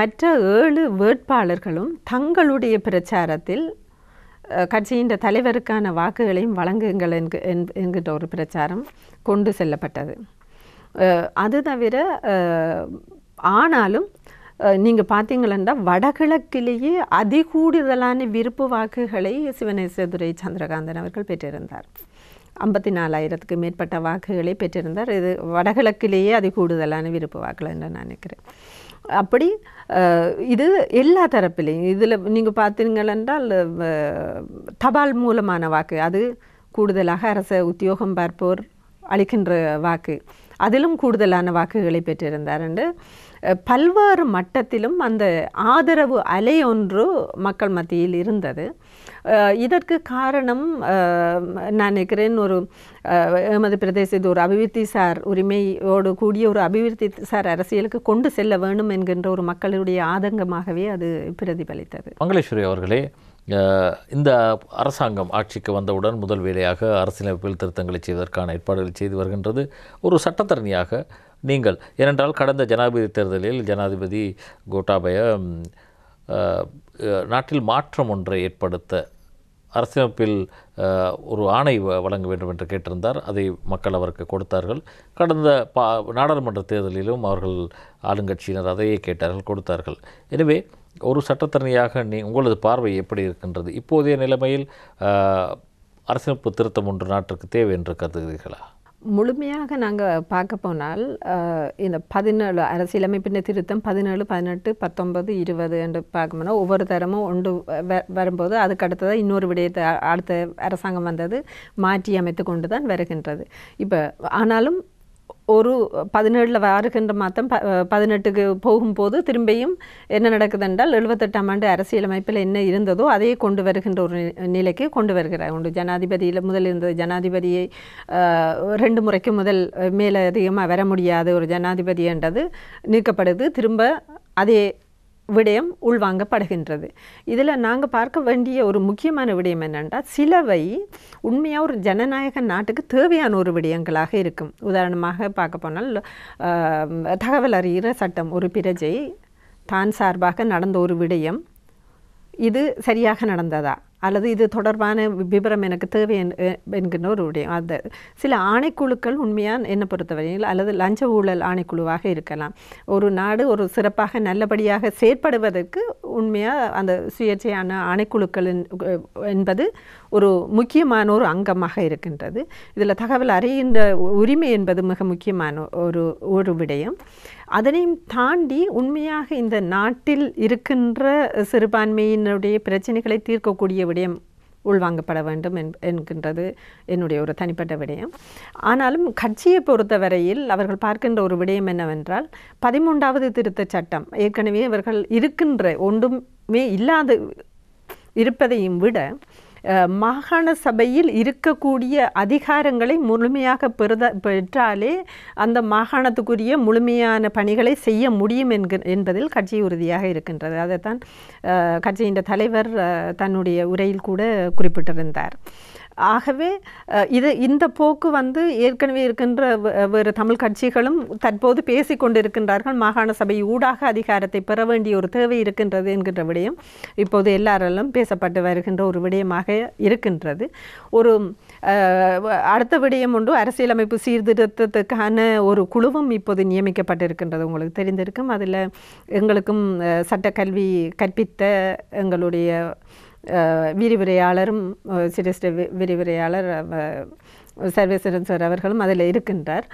மற்ற 7 வேட்பாளர்களும் தங்களுடைய பிரச்சாரத்தில் கட்சியின் தலைவருக்கான வாக்குகளையும் வழங்குங்கள் என்கின்ற ஒரு பிரச்சாரம் கொண்டு செல்லப்பட்டது. அது தவிர ஆனாலும் நீங்கள் பார்த்தீங்களா, வடகிழக்கிலேயே அதிகூடுதலான விருப்பு வாக்குகளை சிவனேசதுரை சந்திரகாந்தன் அவர்கள் பெற்றிருந்தார். 54,000க்கு மேற்பட்ட வாக்குகளை பெற்றிருந்தார். இது வடகிழக்கிலேயே அதிகூடுதலான விருப்பு வாக்குகள் என்று நான் நினைக்கிறேன். அப்படி இது எல்லா தரப்பிலையும் இதில் நீங்கள் பார்த்தீங்கள் என்றால், தபால் மூலமான வாக்கு அது கூடுதலாக அரச உத்தியோகம் பார்ப்போர் அளிக்கின்ற வாக்கு, அதிலும் கூடுதலான வாக்குகளை பெற்றிருந்தார் என்று பல்வேறு மட்டத்திலும் அந்த ஆதரவு அலை ஒன்று மக்கள் மத்தியில் இருந்தது. இதற்கு காரணம் நான் நினைக்கிறேன், எமது பிரதேசத்து ஒரு அபிவிருத்தி சார் உரிமையோடு கூடிய ஒரு அபிவிருத்தி சார் அரசியலுக்கு கொண்டு செல்ல வேண்டும் என்கின்ற ஒரு மக்களுடைய ஆதங்கமாகவே அது பிரதிபலித்தது. மங்களேஸ்வரி அவர்களே, இந்த அரசாங்கம் ஆட்சிக்கு வந்தவுடன் முதல் வேலையாக அரசியலமைப்பில் திருத்தங்களை செய்வதற்கான ஏற்பாடுகளை செய்து வருகின்றது. ஒரு சட்டத்தரணியாக நீங்கள், ஏனென்றால் கடந்த ஜனாதிபதி தேர்தலில் ஜனாதிபதி கோட்டாபய நாட்டில் மாற்றம் ஒன்றை ஏற்படுத்த அரசியலமைப்பில் ஒரு ஆணை வழங்க வேண்டும் என்று கேட்டிருந்தார். அதை மக்கள் அவருக்கு கொடுத்தார்கள். கடந்த நாடாளுமன்ற தேர்தலிலும் அவர்கள் ஆளுங்கட்சியினர் அதையே கேட்டார்கள், கொடுத்தார்கள். எனவே ஒரு சட்டத்தரணியாக உங்களது பார்வை எப்படி இருக்கின்றது? இப்போதைய நிலைமையில் அரசியலமைப்பு திருத்தம் ஒன்று நாட்டிற்கு தேவை என்று கருதுகிறீர்களா? முழுமையாக நாங்கள் பார்க்க போனால் இந்த 17 அரசியலமைப்பின் திருத்தம் 17, 18, 19, 20 என்று பார்க்கணும்னா ஒவ்வொரு தரமும் ஒன்று வரும்போது அதுக்கு அடுத்ததாக இன்னொரு விடயத்தை அடுத்த அரசாங்கம் வந்தது மாற்றி அமைத்து கொண்டு தான் வருகின்றது. இப்போ ஆனாலும் ஒரு 17 வருகின்ற மாதம் 18க்கு போகும்போது திரும்பியும் என்ன நடக்குது என்றால், 78ஆம் ஆண்டு அரசியலமைப்பில் என்ன இருந்ததோ அதையே கொண்டு வருகின்ற ஒரு நிலைக்கு கொண்டு வருகிறார். ஒன்று ஜனாதிபதியில் முதல் இருந்த ஜனாதிபதியை 2 முறைக்கு முதல் மேலதிகமாக வர முடியாத ஒரு ஜனாதிபதி என்றது நீக்கப்படுது. திரும்ப அதே விடயம் உள்வாங்கப்படுகின்றது. இதில் நாங்கள் பார்க்க வேண்டிய ஒரு முக்கியமான விடயம் என்னென்றால், சிலவை உண்மையாக ஒரு ஜனநாயக நாட்டுக்கு தேவையான ஒரு விடயங்களாக இருக்கும். உதாரணமாக பார்க்க போனால், தகவல் அறிகிற சட்டம், ஒரு பிரஜை தான் சார்பாக நடந்த ஒரு விடயம் இது சரியாக நடந்ததா அல்லது இது தொடர்பான விபரம் எனக்கு தேவை என்கின்ற ஒரு விடயம். அந்த சில ஆணைக்குழுக்கள் உண்மையாக என்னை பொறுத்தவரையில் அல்லது லஞ்ச ஊழல் ஆணைக்குழுவாக இருக்கலாம். ஒரு நாடு ஒரு சிறப்பாக நல்லபடியாக செயற்படுவதற்கு உண்மையாக அந்த சுயேட்சையான ஆணைக்குழுக்கள் என்பது ஒரு முக்கியமான ஒரு அங்கமாக இருக்கின்றது. இதில் தகவல் அறிகின்ற உரிமை என்பது மிக முக்கியமான ஒரு விடயம். அதனையும் தாண்டி உண்மையாக இந்த நாட்டில் இருக்கின்ற சிறுபான்மையினுடைய பிரச்சனைகளை தீர்க்கக்கூடிய விடயம் உள்வாங்கப்பட வேண்டும் என்கின்றது என்னுடைய ஒரு தனிப்பட்ட விடயம். ஆனாலும் கட்சியை பொறுத்தவரையில் அவர்கள் பார்க்கின்ற ஒரு விடயம் என்னவென்றால் 13வது திருத்தச் சட்டம் ஏற்கனவே அவர்கள் இருக்கின்ற ஒன்றுமே இல்லாத இருப்பதையும் விட மாகாண சபையில் இருக்கக்கூடிய அதிகாரங்களை முழுமையாக பெற்றாலே அந்த மாகாணத்துக்குரிய முழுமையான பணிகளை செய்ய முடியும் என்பதில் கட்சி உறுதியாக இருக்கின்றது. அதைத்தான் கட்சியின் தலைவர் தன்னுடைய உரையில் கூட குறிப்பிட்டிருந்தார். ஆகவே இந்த போக்கு ஏற்கனவே இருக்கின்ற வேறு தமிழ் கட்சிகளும் தற்போது பேசிக்கொண்டிருக்கின்றார்கள். மாகாண சபை ஊடாக அதிகாரத்தை பெற வேண்டிய ஒரு தேவை இருக்கின்றது என்கின்ற விடயம் இப்போது எல்லாராலும் பேசப்பட்டு வருகின்ற ஒரு விடயமாக இருக்கின்றது. ஒரு அடுத்த விடயம் ஒன்று, அரசியலமைப்பு சீர்திருத்தத்துக்கான ஒரு குழுவும் இப்போது நியமிக்கப்பட்டிருக்கின்றது. உங்களுக்கு தெரிந்திருக்கும். அதில் எங்களுக்கும் சட்டக்கல்வி கற்பித்த எங்களுடைய விரிவுரையாளரும் சிரேஷ்ட விரிவுரையாளர் சர்வேஸ்வரன் சார் அவர்களும் அதில் இருக்கின்றார்.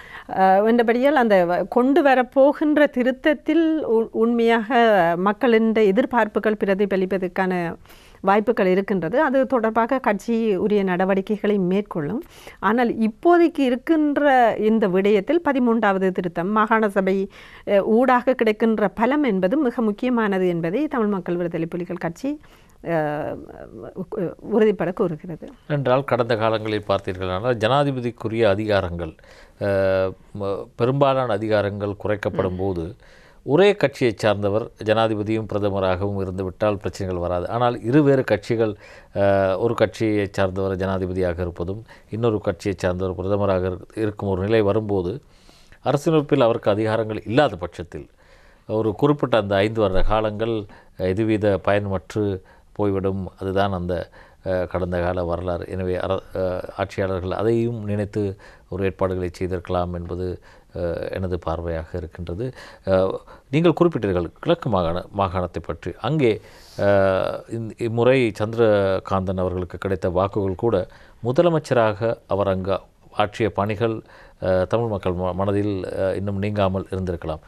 என்றபடியால் அந்த கொண்டு வரப்போகின்ற திருத்தத்தில் உண்மையாக மக்களின் எதிர்பார்ப்புகள் பிரதிபலிப்பதற்கான வாய்ப்புகள் இருக்கின்றது. அது தொடர்பாக கட்சி உரிய நடவடிக்கைகளை மேற்கொள்ளும். ஆனால் இப்போதைக்கு இருக்கின்ற இந்த விடயத்தில் 13வது திருத்தம் மாகாண சபை ஊடாக கிடைக்கின்ற பலம் என்பது மிக முக்கியமானது என்பதை தமிழ் மக்கள் விடுதலை புலிகள் கட்சி உறுதிப்பட கூறுகிறது. என்றால் கடந்த காலங்களில் பார்த்தீர்களானால் ஜனாதிபதிக்குரிய அதிகாரங்கள் பெரும்பாலான அதிகாரங்கள் குறைக்கப்படும் போது ஒரே கட்சியை சார்ந்தவர் ஜனாதிபதியும் பிரதமராகவும் இருந்துவிட்டால் பிரச்சனைகள் வராது. ஆனால் இருவேறு கட்சிகள், ஒரு கட்சியை சார்ந்தவர் ஜனாதிபதியாக இருப்பதும் இன்னொரு கட்சியை சார்ந்தவர் பிரதமராக இருக்கும் ஒரு நிலை வரும்போது அரசியலமைப்பில் அவருக்கு அதிகாரங்கள் இல்லாத பட்சத்தில் ஒரு குறிப்பிட்ட அந்த 5 வருட காலங்கள் எதுவித பயனற்று போய்விடும். அதுதான் அந்த கடந்த கால வரலாறு. எனவே ஆட்சியாளர்கள் அதையும் நினைத்து ஒரு ஏற்பாடுகளை செய்திருக்கலாம் என்பது எனது பார்வையாக இருக்கின்றது. நீங்கள் குறிப்பிட்டீர்கள் கிழக்கு மாகாணத்தை பற்றி. அங்கே இம்முறை சந்திரகாந்தன் அவர்களுக்கு கிடைத்த வாக்குகள் கூட முதலமைச்சராக அவர் அங்கு ஆற்றிய பணிகள் தமிழ் மக்கள் மனதில் இன்னும் நீங்காமல் இருந்திருக்கலாம்.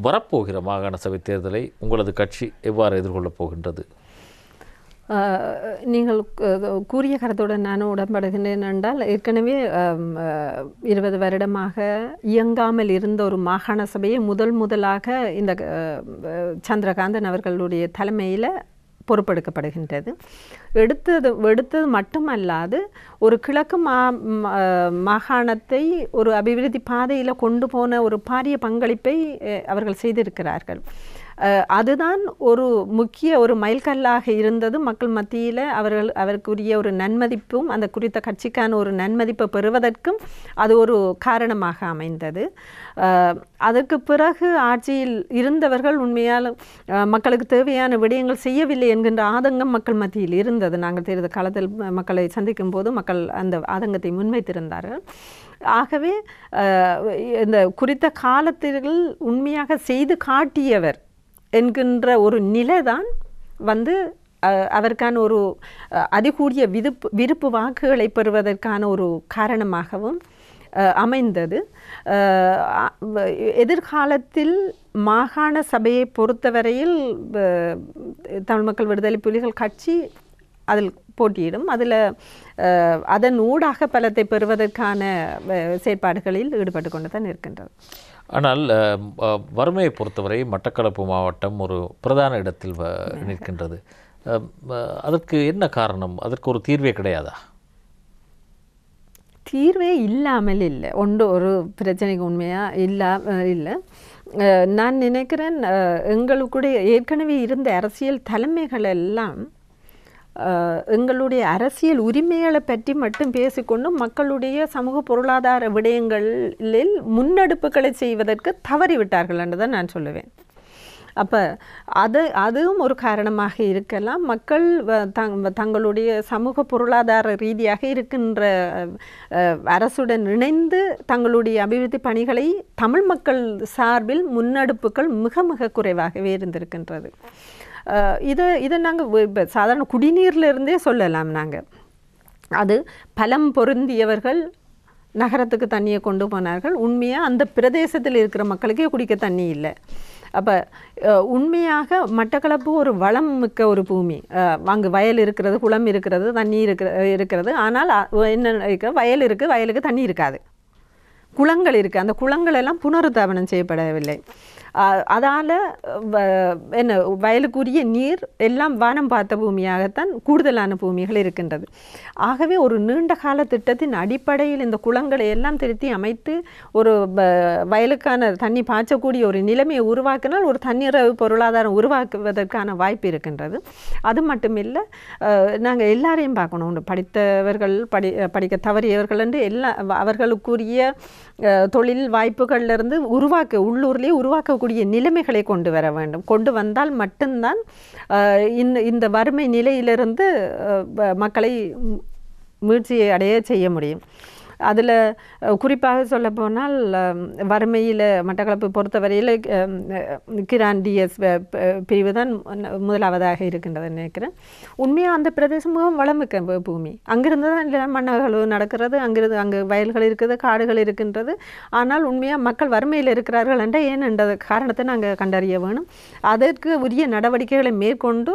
வரப்போகிற மாகாண சபை தேர்தலை உங்களது கட்சி எவ்வாறு எதிர்கொள்ளப் போகின்றது? நீங்கள் கூறிய கருத்துடன் நான் உடன்படுகின்றேன். என்றால் ஏற்கனவே 20 வருடமாக இயங்காமல் இருந்த ஒரு மாகாண சபையை முதலாக இந்த சந்திரகாந்தன் அவர்களுடைய தலைமையில் பொறுப்பெடுக்கப்படுகின்றது. எடுத்தது மட்டுமல்லாது ஒரு கிழக்கு மாகாணத்தை ஒரு அபிவிருத்தி பாதையில் கொண்டு போன ஒரு பாரிய பங்களிப்பை அவர்கள் செய்திருக்கிறார்கள். அதுதான் ஒரு முக்கிய ஒரு மைல்கல்லாக இருந்தது. மக்கள் மத்தியில் அவருக்குரிய ஒரு நன்மதிப்பும் அந்த குறித்த கட்சிக்கான ஒரு நன்மதிப்பை பெறுவதற்கும் அது ஒரு காரணமாக அமைந்தது. அதற்கு பிறகு ஆட்சியில் இருந்தவர்கள் உண்மையால் மக்களுக்கு தேவையான விடயங்கள் செய்யவில்லை என்கின்ற ஆதங்கம் மக்கள் மத்தியில் இருந்தது. நாங்கள் தேர்தல் காலத்தில் மக்களை சந்திக்கும் போது மக்கள் அந்த ஆதங்கத்தை முன்வைத்திருந்தார்கள். ஆகவே இந்த குறித்த காலத்தில் உண்மையாக செய்து காட்டியவர் என்கின்ற ஒரு நிலைதான் அவருக்கான ஒரு அதிகூடிய விருப்பு வாக்குகளை பெறுவதற்கான ஒரு காரணமாகவும் அமைந்தது. எதிர்காலத்தில் மாகாண சபையை பொறுத்தவரையில் தமிழ் மக்கள் விடுதலை புலிகள் கட்சி அதில் போட்டியிடும். அதில் அதன் ஊடாக பலத்தை பெறுவதற்கான செயற்பாடுகளில் ஈடுபட்டு கொண்டு தான் இருக்கின்றது. ஆனால் வறுமையை பொறுத்தவரை மட்டக்களப்பு மாவட்டம் ஒரு பிரதான இடத்தில் நிற்கின்றது. அதற்கு என்ன காரணம்? அதற்கு ஒரு தீர்வே கிடையாதா? தீர்வே இல்லாமல் இல்லை. ஒரு பிரச்சனைக்கு உண்மையாக இல்லை. நான் நினைக்கிறேன் எங்களுடைய ஏற்கனவே இருந்த அரசியல் தலைமைகள் எல்லாம் எங்களுடைய அரசியல் உரிமைகளை பற்றி மட்டும் பேசிக்கொண்டு மக்களுடைய சமூக பொருளாதார விடயங்களில் முன்னெடுப்புகளை செய்வதற்கு தவறிவிட்டார்கள் என்று தான் நான் சொல்லுவேன். அப்போ அதுவும் ஒரு காரணமாக இருக்கலாம். மக்கள் தங்களுடைய சமூக பொருளாதார ரீதியாக இருக்கின்ற அரசுடன் இணைந்து தங்களுடைய அபிவிருத்தி பணிகளை தமிழ் மக்கள் சார்பில் முன்னெடுப்புகள் மிக மிக குறைவாகவே இருந்திருக்கின்றது. இதை நாங்கள் சாதாரண குடிநீர்லேருந்தே சொல்லலாம். நாங்கள் அது பலம் பொருந்தியவர்கள் நகரத்துக்கு தண்ணியை கொண்டு போனார்கள். உண்மையாக அந்த பிரதேசத்தில் இருக்கிற மக்களுக்கே குடிக்க தண்ணி இல்லை. அப்போ உண்மையாக மட்டக்களப்பு ஒரு வளம் மிக்க ஒரு பூமி. அங்கு வயல் இருக்கிறது, குளம் இருக்கிறது, தண்ணி இருக்கிறது. ஆனால் என்ன வயல் இருக்குது, வயலுக்கு தண்ணி இருக்காது. குளங்கள் இருக்குது, அந்த குளங்கள் எல்லாம் புனருத்தாபனம் செய்யப்படவில்லை. அதால் என்ன வயலுக்குரிய நீர் எல்லாம் வானம் பார்த்த பூமியாகத்தான் கூடுதலான பூமிகள் இருக்கின்றது. ஆகவே ஒரு நீண்ட கால திட்டத்தின் அடிப்படையில் இந்த குளங்களை எல்லாம் திருத்தி அமைத்து ஒரு வயலுக்கான தண்ணி பாய்ச்சக்கூடிய ஒரு நிலைமையை உருவாக்கினால் ஒரு தண்ணீர் பொருளாதாரம் உருவாக்குவதற்கான வாய்ப்பு இருக்கின்றது. அது மட்டுமில்லை, நாங்கள் எல்லாரையும் பார்க்கணும். படித்தவர்கள் படிக்க தவறியவர்கள் என்று அவர்களுக்குரிய தொழில் வாய்ப்புகளிலிருந்து உள்ளூர்லேயே உருவாக்கக்கூடிய நிலைமைகளை கொண்டு வர வேண்டும். கொண்டு வந்தால் மட்டும்தான் இந்த வறுமை நிலையிலிருந்து மக்களை மீட்சியை அடைய செய்ய முடியும். அதில் குறிப்பாக சொல்லப்போனால் வறுமையில் மட்டக்களப்பு பொறுத்தவரையில் கிரான் டிஎஸ் பிரிவு தான் முதலாவதாக இருக்கின்றது நினைக்கிறேன். உண்மையாக அந்த பிரதேசம் மிகவும் வளமிக்க பூமி. அங்கிருந்து தான் மண்ணகழ்வு நடக்கிறது, அங்கு வயல்கள் இருக்குது, காடுகள் இருக்கின்றது. ஆனால் உண்மையாக மக்கள் வறுமையில் இருக்கிறார்கள் என்ற ஏன் என்ற காரணத்தை நாங்கள் கண்டறிய வேணும். அதற்கு உரிய நடவடிக்கைகளை மேற்கொண்டு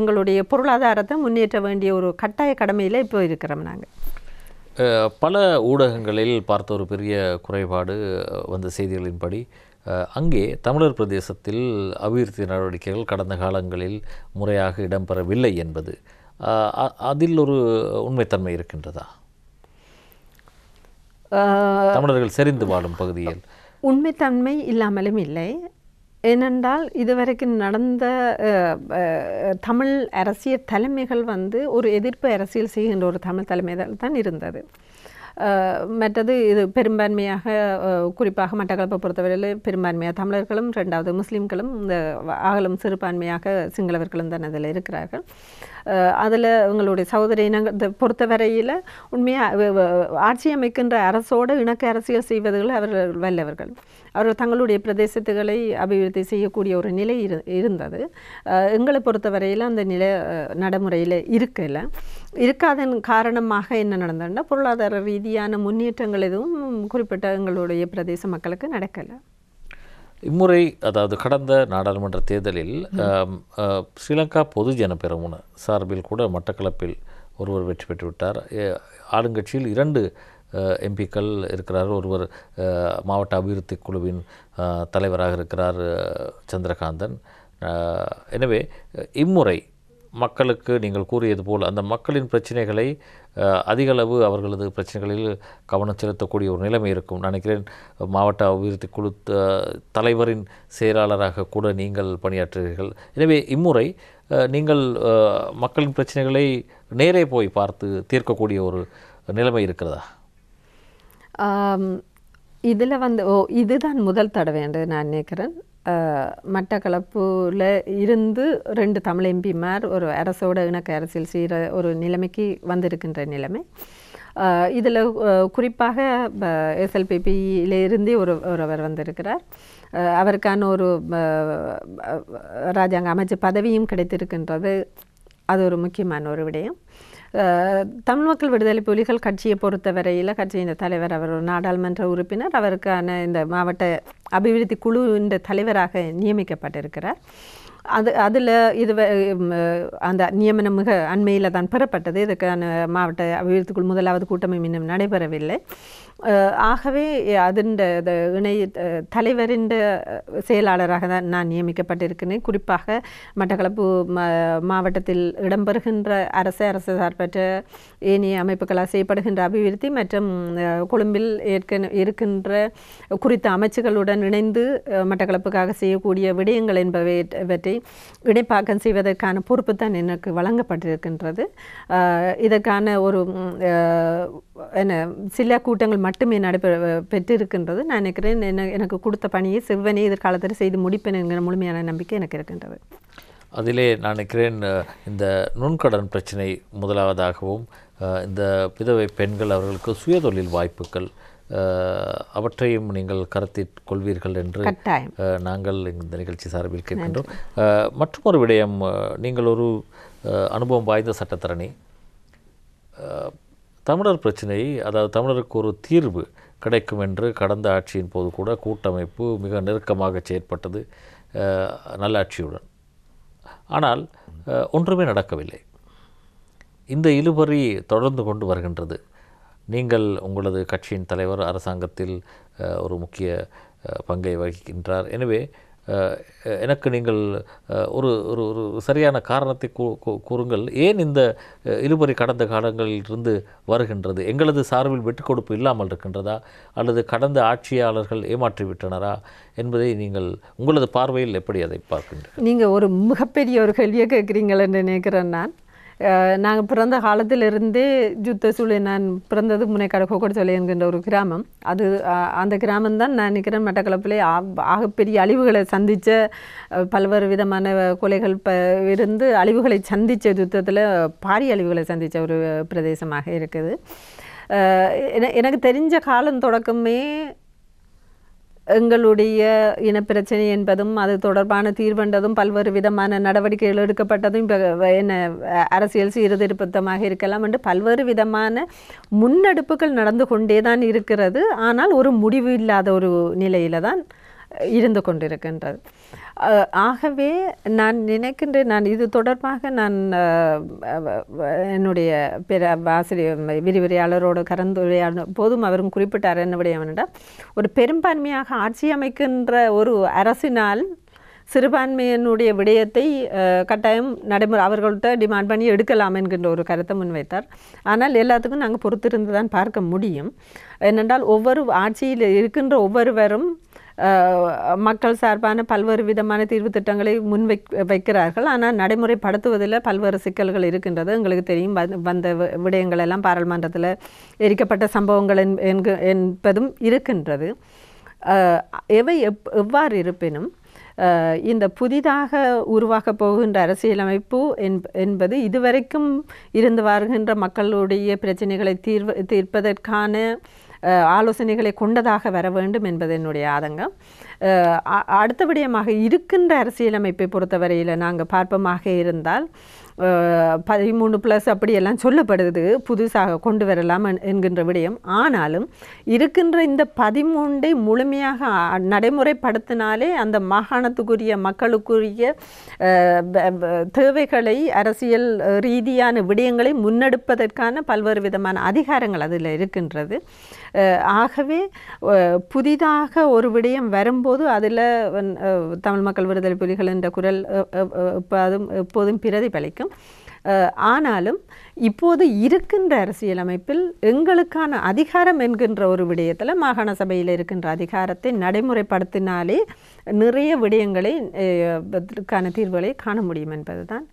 எங்களுடைய பொருளாதாரத்தை முன்னேற்ற வேண்டிய ஒரு கட்டாய கடமையில் இப்போ இருக்கிறோம். நாங்கள் பல ஊடகங்களில் பார்த்த ஒரு பெரிய குறைபாடு வந்த செய்திகளின்படி அங்கே தமிழர் பிரதேசத்தில் அபிவிருத்தி நடவடிக்கைகள் கடந்த காலங்களில் முறையாக இடம்பெறவில்லை என்பது, அதில் ஒரு உண்மைத்தன்மை இருக்கின்றதா? தமிழர்கள் செறிந்து வாழும் பகுதியில் உண்மைத்தன்மை இல்லாமலும் இல்லை. ஏனென்றால் இதுவரைக்கும் நடந்த தமிழ் அரசியல் தலைமைகள் ஒரு எதிர்ப்பு அரசியல் செய்கின்ற ஒரு தமிழ் தலைமைகள் தான் இருந்தது. மற்றது இது பெரும்பான்மையாக குறிப்பாக மட்டக்களப்பை பொறுத்தவரையில் பெரும்பான்மையாக தமிழர்களும், ரெண்டாவது முஸ்லீம்களும், இந்த ஆகலும் சிறுபான்மையாக சிங்களவர்களும் தான் அதில் இருக்கிறார்கள். அதில் உங்களுடைய சகோதர இனங்களை பொறுத்தவரையில் உண்மையாக ஆட்சி அமைக்கின்ற அரசோடு இணக்க அரசியல் செய்வதில் அவர்கள் வல்லவர்கள். அவர்கள் தங்களுடைய பிரதேசத்துகளை அபிவிருத்தி செய்யக்கூடிய ஒரு நிலை இருந்தது. எங்களை பொறுத்தவரையில் அந்த நிலை நடைமுறையில் இருக்காதன் காரணமாக என்ன நடந்ததுன்னா, பொருளாதார ரீதியான முன்னேற்றங்கள் எதுவும் குறிப்பிட்ட எங்களுடைய பிரதேச மக்களுக்கு நடக்கலை. இம்முறை அதாவது கடந்த நாடாளுமன்ற தேர்தலில் ஸ்ரீலங்கா பொதுஜன பெரமுன சார்பில் கூட மட்டக்களப்பில் ஒருவர் வெற்றி பெற்றுவிட்டார். ஆளுங்கட்சியில் 2 எம்பிக்கள் இருக்கிறார். ஒருவர் மாவட்ட அபிவிருத்தி குழுவின் தலைவராக இருக்கிறார் சந்திரகாந்தன். எனவே இம்முறை மக்களுக்கு நீங்கள் கூறியது போல் அந்த மக்களின் பிரச்சனைகளை அதிகளவு அவர்களது பிரச்சனைகளில் கவனம் செலுத்தக்கூடிய ஒரு நிலைமை இருக்கும். நினைக்கிறேன் மாவட்ட அபிவிருத்தி குழு தலைவரின் செயலாளராக கூட நீங்கள் பணியாற்றுகிறீர்கள். எனவே இம்முறை நீங்கள் மக்களின் பிரச்சனைகளை நேரே போய் பார்த்து தீர்க்கக்கூடிய ஒரு நிலைமை இருக்கிறதா? இதில் இதுதான் முதல் தடவை என்று நான் நினைக்கிறேன். மட்டக்களப்பில் இருந்து 2 தமிழ் எம்பிமார் ஒரு அரசோட இணக்க அரசியல் செய்கிற ஒரு நிலைமைக்கு வந்திருக்கின்ற நிலைமை. இதில் குறிப்பாக எஸ்எல்பிபியிலிருந்தே ஒருவர் வந்திருக்கிறார். அவருக்கான ஒரு ராஜாங்க அமைச்சு பதவியும் கிடைத்திருக்கின்றது. அது ஒரு முக்கியமான ஒரு விடயம். தமிழ் மக்கள் விடுதலை புலிகள் கட்சியை பொறுத்தவரையில் கட்சியின் தலைவர் அவர் ஒரு நாடாளுமன்ற உறுப்பினர். அவருக்கான இந்த மாவட்ட அபிவிருத்தி குழுவின் தலைவராக நியமிக்கப்பட்டிருக்கிறார். அதில் அந்த நியமனம் மிக அண்மையில் தான் பெறப்பட்டது. இதுக்கான மாவட்ட அபிவிருத்தி குழு முதலாவது கூட்டமும் இன்னும் நடைபெறவில்லை. ஆகவே அதன் இணைய தலைவரின் செயலாளராக தான் நான் நியமிக்கப்பட்டிருக்கிறேன். குறிப்பாக மட்டக்களப்பு மாவட்டத்தில் இடம்பெறுகின்ற அரசு சார்பற்ற ஏனைய அமைப்புகளால் செய்யப்படுகின்ற அபிவிருத்தி மற்றும் கொழும்பில் இருக்கின்ற குறித்த அமைச்சுகளுடன் இணைந்து மட்டக்களப்புக்காக செய்யக்கூடிய விடயங்கள் என்பவற்றை இணைப்பாக்கம் செய்வதற்கான பொறுப்பு தான் எனக்கு வழங்கப்பட்டிருக்கின்றது. இதற்கான ஒரு சில கூட்டங்கள் மட்டுமே பெற்றிருக்கின்றது. நான் நினைக்கிறேன் எனக்கு கொடுத்த பணியை செவ்வனே எதிர்காலத்தில் செய்து முடிப்பேன் என்கிற முழுமையான நம்பிக்கை எனக்கு இருக்கின்றது. அதிலே நான் நினைக்கிறேன் இந்த நுண்கடன் பிரச்சனை முதலாவதாகவும், இந்த விதவை பெண்கள் அவர்களுக்கு சுயதொழில் வாய்ப்புகள் அவற்றையும் நீங்கள் கருத்தில் கொள்வீர்கள் என்று நாங்கள் இந்த நிகழ்ச்சி சார்பில் கேட்கின்றோம். மற்றொரு விடயம், நீங்கள் ஒரு அனுபவம் வாய்ந்த சட்டத்தரணி. தமிழர் பிரச்சனை, அதாவது தமிழருக்கு ஒரு தீர்வு கிடைக்கும் என்று கடந்த ஆட்சியின் போது கூட கூட்டமைப்பு மிக நெருக்கமாக செயற்பட்டது நல்லாட்சியுடன். ஆனால் ஒன்றுமே நடக்கவில்லை. இந்த இழுபறி தொடர்ந்து கொண்டு வருகின்றது. நீங்கள் உங்களது கட்சியின் தலைவர் அரசாங்கத்தில் ஒரு முக்கிய பங்கை வகிக்கின்றார். எனவே எனக்கு நீங்கள் ஒரு ஒரு ஒரு சரியான காரணத்தை கூறுங்கள். ஏன் இந்த இழுபறி கடந்த காலங்களிலிருந்து வருகின்றது? எங்களது சார்பில் விட்டுக் கொடுப்பு இல்லாமல் இருக்கின்றதா, அல்லது கடந்த ஆட்சியாளர்கள் ஏமாற்றிவிட்டனரா என்பதை நீங்கள் உங்களது பார்வையில் எப்படி அதை பார்க்கின்றீர்கள்? நீங்கள் ஒரு மிகப்பெரிய ஒரு கேள்வியை கேட்குறீங்களன்னு நினைக்கிறேன். நாங்கள் பிறந்த காலத்திலிருந்தே யுத்த சூழல், நான் பிறந்தது முனைக்காடு கோக்கடச்சோலை என்கின்ற ஒரு கிராமம். அது அந்த கிராமம்தான் நான் நினைக்கிறேன் மட்டக்களப்பிலே ஆகப்பெரிய அழிவுகளை சந்தித்த, பல்வேறு விதமான கொலைகள் இருந்து அழிவுகளை சந்தித்த, யுத்தத்தில் பாரிய அழிவுகளை சந்தித்த ஒரு பிரதேசமாக இருக்குது. எனக்கு தெரிஞ்ச காலம் தொடக்கமே எங்களுடைய இனப்பிரச்சனை என்பதும் அது தொடர்பான தீர்வென்றதும் பல்வேறு விதமான நடவடிக்கைகள் எடுக்கப்பட்டதும் இப்போ என்ன அரசியல் சீர்திருத்தமாக இருக்கலாம் என்று பல்வேறு விதமான முன்னெடுப்புகள் நடந்து கொண்டே தான் இருக்கிறது. ஆனால் ஒரு முடிவு இல்லாத ஒரு நிலையில் தான் இருந்து கொண்டிருக்கின்றது. ஆகவே நான் நினைக்கின்றேன், நான் இது தொடர்பாக நான் என்னுடைய ஆசிரியர் விரிவுரையாளரோடு கலந்துரையாட போதும் அவரும் குறிப்பிட்டார். என்னுடையவனிடம் ஒரு பெரும்பான்மையாக ஆட்சி அமைக்கின்ற ஒரு அரசினால் சிறுபான்மையினுடைய விடயத்தை கட்டாயம் நடைமுறை அவர்கள்ட்ட டிமாண்ட் பண்ணி எடுக்கலாம் என்கின்ற ஒரு கருத்தை முன்வைத்தார். ஆனால் எல்லாத்துக்கும் நாங்கள் பொறுத்திருந்து தான் பார்க்க முடியும். ஏனென்றால் ஒவ்வொரு ஆட்சியில் இருக்கின்ற ஒவ்வொருவரும் மக்கள் சார்பான பல்வேறு விதமான தீர்வு திட்டங்களை வைக்கிறார்கள். ஆனால் நடைமுறைப்படுத்துவதில் பல்வேறு சிக்கல்கள் இருக்கின்றது. எங்களுக்கு தெரியும், வந்த விடயங்கள் எல்லாம் பாராளுமன்றத்தில் எரிக்கப்பட்ட சம்பவங்கள் என்பதும் இருக்கின்றது. எவை எவ்வாறு இருப்பினும் இந்த புதிதாக உருவாக்கப் போகின்ற அரசியலமைப்பு என்பது இதுவரைக்கும் இருந்து வருகின்ற மக்களுடைய பிரச்சனைகளை தீர்ப்பதற்கான ஆலோசனைகளை கொண்டதாக வர வேண்டும் என்பது என்னுடைய ஆதங்கம். அடுத்தபடியமாக இருக்கின்ற அரசியலமைப்பை பொறுத்தவரையில் நாங்கள் பார்ப்பமாக இருந்தால் 13+ அப்படியெல்லாம் சொல்லப்படுது, புதுசாக கொண்டு வரலாம் என்கின்ற விடயம். ஆனாலும் இருக்கின்ற இந்த 13ஐ முழுமையாக நடைமுறைப்படுத்தினாலே அந்த மாகாணத்துக்குரிய மக்களுக்குரிய தேவைகளை, அரசியல் ரீதியான விடயங்களை முன்னெடுப்பதற்கான பல்வேறு விதமான அதிகாரங்கள் அதில் இருக்கின்றது. ஆகவே புதிதாக ஒரு விடயம் வரும்போது அதில் தமிழ் மக்கள் விடுதலை புலிகள் என்ற குரல் எப்போதும் பிரதிபலிக்கும். ஆனாலும் இப்போது இருக்கின்ற அரசியலமைப்பில் எங்களுக்கான அதிகாரம் என்கின்ற ஒரு விடயத்தில் மாகாண சபையில் இருக்கின்ற அதிகாரத்தை நடைமுறைப்படுத்தினாலே நிறைய விடயங்களை அதற்கான தீர்வுகளை காண முடியும் என்பதுதான்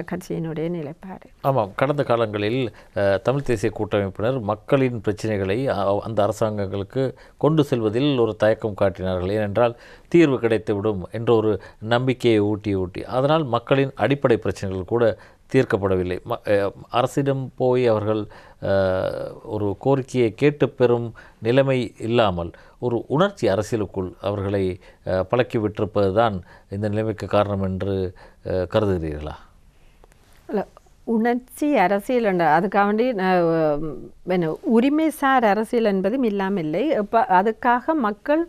கட்சியினுடைய நிலைப்பாடு. ஆமாம், கடந்த காலங்களில் தமிழ் தேசிய கூட்டமைப்பினர் மக்களின் பிரச்சனைகளை அந்த அரசாங்கங்களுக்கு கொண்டு செல்வதில் ஒரு தயக்கம் காட்டினார்கள். ஏனென்றால் தீர்வு கிடைத்துவிடும் என்ற ஒரு நம்பிக்கையை ஊட்டி அதனால் மக்களின் அடிப்படை பிரச்சனைகள் கூட தீர்க்கப்படவில்லை. அரசிடம் போய் அவர்கள் ஒரு கோரிக்கையை கேட்டு பெறும் நிலைமை இல்லாமல் ஒரு உணர்ச்சி அரசியலுக்குள் அவர்களை பழக்கி விட்டிருப்பது தான் இந்த நிலைமைக்கு காரணம் என்று கருதுகிறீர்களா? உணர்ச்சி அரசியல் என்ற அதுக்காண்டி உரிமைசார் அரசியல் என்பதும் இல்லாமல்லை. இப்போ அதுக்காக மக்கள்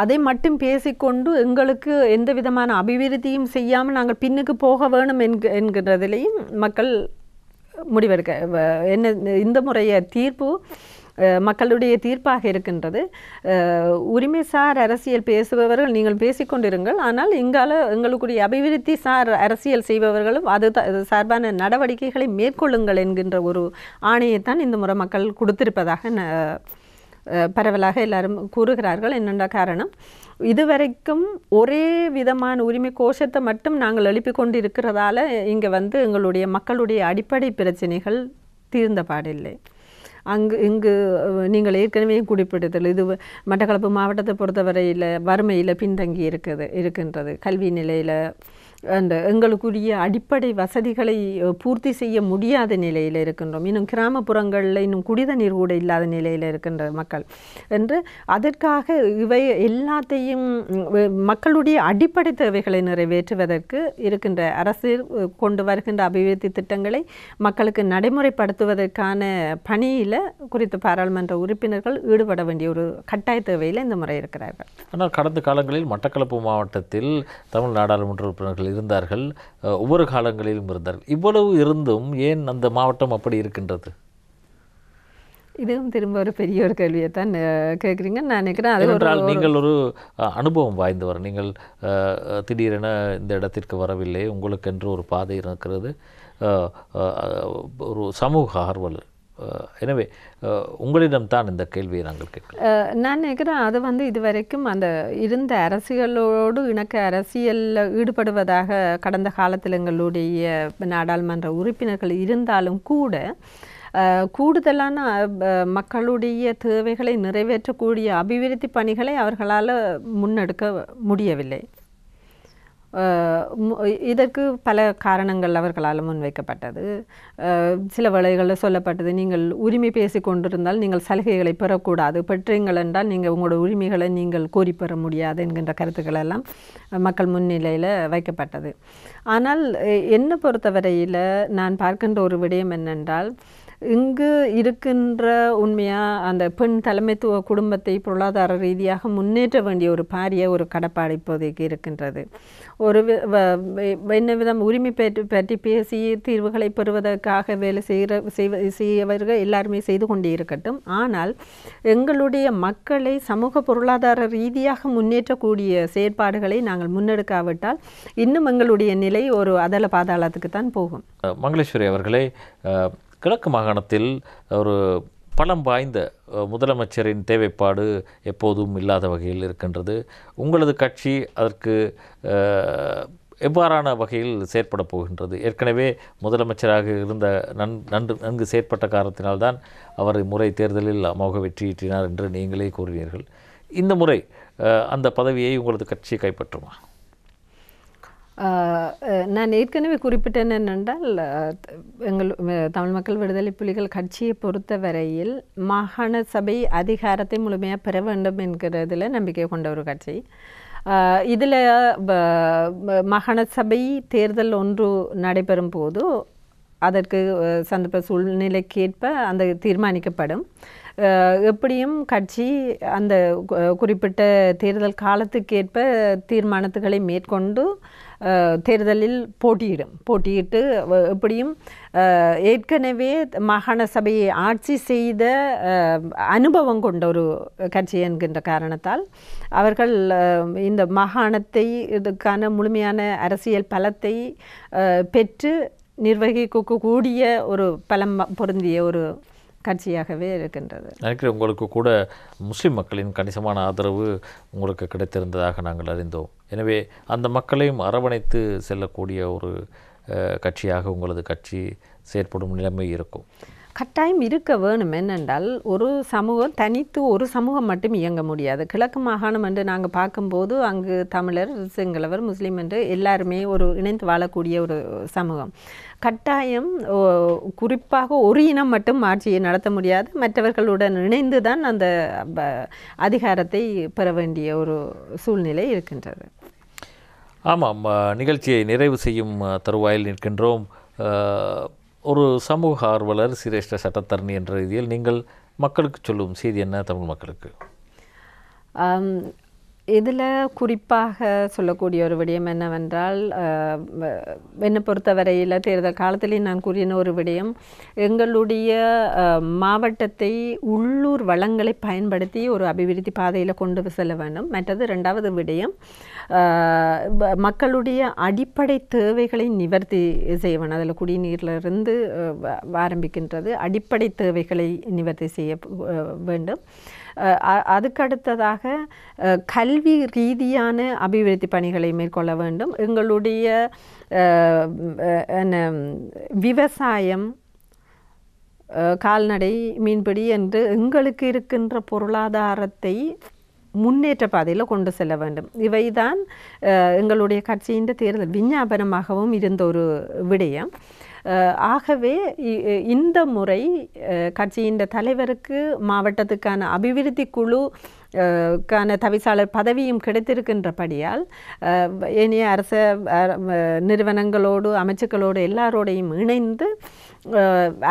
அதை மட்டும் பேசிக்கொண்டு எங்களுக்கு எந்த விதமான அபிவிருத்தியும் செய்யாமல் நாங்கள் பின்னுக்கு போக வேணும் என்கிறதிலையும் மக்கள் முடிவெடுக்க என்ன இந்த முறைய தீர்ப்பு மக்களுடைய தீர்ப்பாக இருக்கின்றது. உரிமைசார் அரசியல் பேசுபவர்கள் நீங்கள் பேசிக்கொண்டிருங்கள், ஆனால் எங்களுடைய அபிவிருத்தி சார் அரசியல் செய்பவர்களும் அது சார்பான நடவடிக்கைகளை மேற்கொள்ளுங்கள் என்கின்ற ஒரு ஆணையைத்தான் இந்த முறை மக்கள் கொடுத்திருப்பதாக பரவலாக எல்லாரும் கூறுகிறார்கள். என்னென்ற காரணம், இதுவரைக்கும் ஒரே விதமான உரிமை கோஷத்தை மட்டும் நாங்கள் எழுப்பி கொண்டு இருக்கிறதால இங்கே எங்களுடைய மக்களுடைய அடிப்படை பிரச்சனைகள் தீர்ந்த பாடில்லை. இங்கு நீங்கள் ஏற்கனவே குறிப்பிட்டதில் இது மட்டக்களப்பு மாவட்டத்தை பொறுத்தவரையில் வறுமையில் பின்தங்கி இருக்கின்றது. கல்வி நிலையில் அந்த எங்களுக்குரிய அடிப்படை வசதிகளை பூர்த்தி செய்ய முடியாத நிலையில் இருக்கின்றோம். இன்னும் கிராமப்புறங்களில் இன்னும் குடித நீர் கூட இல்லாத நிலையில் இருக்கின்ற மக்கள் என்று அதற்காக இவை எல்லாத்தையும் மக்களுடைய அடிப்படை தேவைகளை நிறைவேற்றுவதற்கு இருக்கின்ற அரசு கொண்டு வருகின்ற அபிவிருத்தி திட்டங்களை மக்களுக்கு நடைமுறைப்படுத்துவதற்கான பணியில் குறித்த பாராளுமன்ற உறுப்பினர்கள் ஈடுபட வேண்டிய ஒரு கட்டாய தேவையில் இந்த முறை இருக்கிறார்கள். ஆனால் கடந்த காலங்களில் மட்டக்களப்பு மாவட்டத்தில் தமிழ் நாடாளுமன்ற உறுப்பினர்கள் இருந்தார்கள், ஒவ்வொரு காலங்களிலும் இருந்தார்கள். இவ்வளவு இருந்தும் ஏன் அந்த மாவட்டம் அப்படி இருக்கின்றது? இதுவும் திரும்ப ஒரு பெரிய ஒரு கேள்வியை தான் கேட்குறீங்க. நான் நினைக்கிறேன் அது நீங்கள் ஒரு அனுபவம் வாய்ந்தவர். நீங்கள் திடீரென இந்த இடத்திற்கு வரவில்லை, உங்களுக்கென்று ஒரு பாதை இருக்கிறது, ஒரு சமூக ஆர்வலர். எனவே உங்களிடம்தான் இந்த கேள்வியை நாங்கள் கேட்கிறோம். நான் நினைக்கிறேன் அது இதுவரைக்கும் அந்த இருந்த அரசியலோடு இணக்க அரசியலில் ஈடுபடுவதாக கடந்த காலத்தில் எங்களுடைய நாடாளுமன்ற உறுப்பினர்கள் இருந்தாலும் கூட கூடுதலான மக்களுடைய தேவைகளை நிறைவேற்றக்கூடிய அபிவிருத்தி பணிகளை அவர்களால் முன்னெடுக்க முடியவில்லை. இதற்கு பல காரணங்கள் அவர்களால் முன்வைக்கப்பட்டது. சில வேளைகளில் சொல்லப்பட்டது, நீங்கள் உரிமை பேசி கொண்டிருந்தால் நீங்கள் சலுகைகளை பெறக்கூடாது, பெற்றீங்கள் என்றால் நீங்கள் உங்களோட உரிமைகளை நீங்கள் கோரி பெற முடியாது என்கின்ற கருத்துக்கள் எல்லாம் மக்கள் முன்னிலையில் வைக்கப்பட்டது. ஆனால் என்னை பொறுத்தவரையில் நான் பார்க்கின்ற ஒரு விடயம் என்னென்றால், இங்கு இருக்கின்ற உண்மையாக அந்த பெண் தலைமைத்துவ குடும்பத்தை பொருளாதார ரீதியாக முன்னேற்ற வேண்டிய ஒரு பாரிய ஒரு கடப்பாடு இப்போதைக்கு இருக்கின்றது. ஒரு என்ன விதம் உரிமை பற்றி பேசி தீர்வுகளை பெறுவதற்காக வேலை செய்யவர்கள் எல்லாருமே செய்து கொண்டே இருக்கட்டும். ஆனால் எங்களுடைய மக்களை சமூக பொருளாதார ரீதியாக முன்னேற்றக்கூடிய செயற்பாடுகளை நாங்கள் முன்னெடுக்காவிட்டால் இன்னும் எங்களுடைய நிலை ஒரு அதல பாதாளத்துக்கு தான் போகும். மங்களேஸ்வரி அவர்களே, கிழக்கு மாகாணத்தில் ஒரு பலம் வாய்ந்த முதலமைச்சரின் தேவைப்பாடு எப்போதும் இல்லாத வகையில் இருக்கின்றது. உங்களது கட்சி அதற்கு எவ்வாறான வகையில் செயற்பட போகின்றது? ஏற்கனவே முதலமைச்சராக இருந்த நன்கு செயற்பட்ட காரணத்தினால்தான் அவர் முறை தேர்தலில் அமோக வெற்றியீட்டினார் என்று நீங்களே கூறினீர்கள். இந்த முறை அந்த பதவியை உங்களது கட்சி கைப்பற்றுமா? நான் ஏற்கனவே குறிப்பிட்டேன் என்னென்றால், எங்கள் தமிழ் மக்கள் விடுதலை புலிகள் கட்சியை பொறுத்த வரையில் மாகாண சபை அதிகாரத்தை முழுமையாக பெற வேண்டும் என்கிறதுல நம்பிக்கை கொண்ட ஒரு கட்சி. இதில் மாகாண சபை தேர்தல் ஒன்று நடைபெறும் போது அதற்கு சந்தர்ப்ப சூழ்நிலைக்கேற்ப அந்த தீர்மானிக்கப்படும். எப்படியும் கட்சி அந்த குறிப்பிட்ட தேர்தல் காலத்துக்கேற்ப தீர்மானத்துகளை மேற்கொண்டு தேர்தலில் போட்டியிட்டு எப்படியும் ஏற்கனவே மாகாண சபையை ஆட்சி செய்த அனுபவம் கொண்ட ஒரு கட்சி என்கின்ற காரணத்தால் அவர்கள் இந்த மாகாணத்தை இதுக்கான முழுமையான அரசியல் பலத்தை பெற்று நிர்வகிக்கக்கூடிய ஒரு பலம் பொருந்திய ஒரு கட்சியாகவே இருக்கின்றது. நினைக்கிறேன் உங்களுக்கு கூட முஸ்லிம் மக்களின் கணிசமான ஆதரவு உங்களுக்கு கிடைத்திருந்ததாக நாங்கள் அறிந்தோம். எனவே அந்த மக்களையும் அரவணைத்து செல்லக்கூடிய ஒரு கட்சியாக உங்களது கட்சி செயற்படும் நிலைமை இருக்கும். கட்டாயம் இருக்க வேணும். என்னென்றால் ஒரு சமூகம் தனித்து ஒரு சமூகம் மட்டும் இயங்க முடியாது. கிழக்கு மாகாணம் என்று நாங்கள் பார்க்கும்போது அங்கு தமிழர், சிங்களவர், முஸ்லீம் என்று எல்லாருமே ஒரு இணைந்து வாழக்கூடிய ஒரு சமூகம். கட்டாயம் குறிப்பாக ஒரு இனம் மட்டும் ஆட்சியை நடத்த முடியாது, மற்றவர்களுடன் இணைந்து தான் அந்த அதிகாரத்தை பெற வேண்டிய ஒரு சூழ்நிலை இருக்கின்றது. ஆமாம், நிகழ்ச்சியை நிறைவு செய்யும் தருவாயில் நிற்கின்றோம். ஒரு சமூக ஆர்வலர், சிரேஷ்ட சட்டத்தரணி என்ற ரீதியில் நீங்கள் மக்களுக்கு சொல்லும் செய்தி என்ன? தமிழ் மக்களுக்கு இதில் குறிப்பாக சொல்லக்கூடிய ஒரு விடயம் என்னவென்றால், என்னை பொறுத்தவரையில் தேர்தல் காலத்திலே நான் கூறின ஒரு விடயம், எங்களுடைய மாவட்டத்தை உள்ளூர் வளங்களை பயன்படுத்தி ஒரு அபிவிருத்தி பாதையில் கொண்டு செல்ல வேண்டும். மற்றது ரெண்டாவது விடயம், மக்களுடைய அடிப்படை தேவைகளை நிவர்த்தி செய்யணும். அதில் குடிநீரிலிருந்து ஆரம்பிக்கின்றது. அடிப்படை தேவைகளை நிவர்த்தி செய்ய வேண்டும். அதுக்கடுத்ததாக கல்வி ரீதியான அபிவிருத்தி பணிகளை மேற்கொள்ள வேண்டும். எங்களுடைய விவசாயம், கால்நடை, மீன்பிடி என்று எங்களுக்கு இருக்கின்ற பொருளாதாரத்தை முன்னேற்ற பாதையில் கொண்டு செல்ல வேண்டும். இவைதான் எங்களுடைய கட்சியின் தேர்தல் விஞ்ஞாபனமாகவும் இருந்த ஒரு விடயம். ஆகவே இந்த முறை கட்சியின் தலைவருக்கு மாவட்டத்துக்கான அபிவிருத்தி குழு க்கான தவிசாளர் பதவியும் கிடைத்திருக்கின்றபடியால் ஏனைய அரச நிறுவனங்களோடு அமைச்சுக்களோடு எல்லாரோடையும் இணைந்து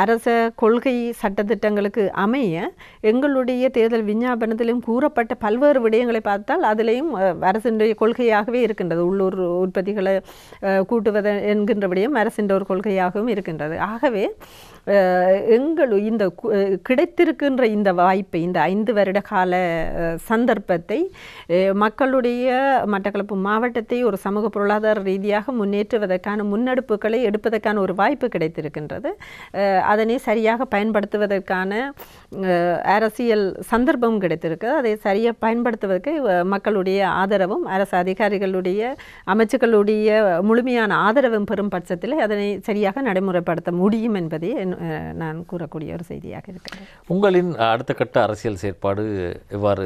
அரச கொள்கை சட்டத்திட்டங்களுக்கு அமைய எங்களுடைய தேர்தல் விஞ்ஞாபனத்திலும் கூறப்பட்ட பல்வேறு விடயங்களை பார்த்தால் அதிலேயும் அரசினுடைய கொள்கையாகவே இருக்கின்றது. உள்ளூர் உற்பத்திகளை கூட்டுவது என்கின்ற விடயம் அரசின் ஒரு கொள்கையாகவும் இருக்கின்றது. ஆகவே இந்த கிடைத்திருக்கின்ற இந்த வாய்ப்பை, இந்த 5 வருட கால சந்தர்ப்பத்தை மக்களுடைய மட்டக்களப்பு மாவட்டத்தை ஒரு சமூக பொருளாதார ரீதியாக முன்னேற்றுவதற்கான முன்னெடுப்புகளை எடுப்பதற்கான ஒரு வாய்ப்பு கிடைத்திருக்கின்றது. அதனை சரியாக பயன்படுத்துவதற்கான அரசியல் சந்தர்ப்பம் கிடைத்திருக்கு. அதை சரியாக பயன்படுத்துவதற்கு மக்களுடைய ஆதரவும் அரசு அதிகாரிகளுடைய அமைச்சுக்களுடைய முழுமையான ஆதரவும் பெறும் பட்சத்தில் அதனை சரியாக நடைமுறைப்படுத்த முடியும் என்பதே நான் கூறக்கூடிய ஒரு செய்தியாக இருக்கிறது. உங்களின் அடுத்த கட்ட அரசியல் செயற்பாடு எவ்வாறு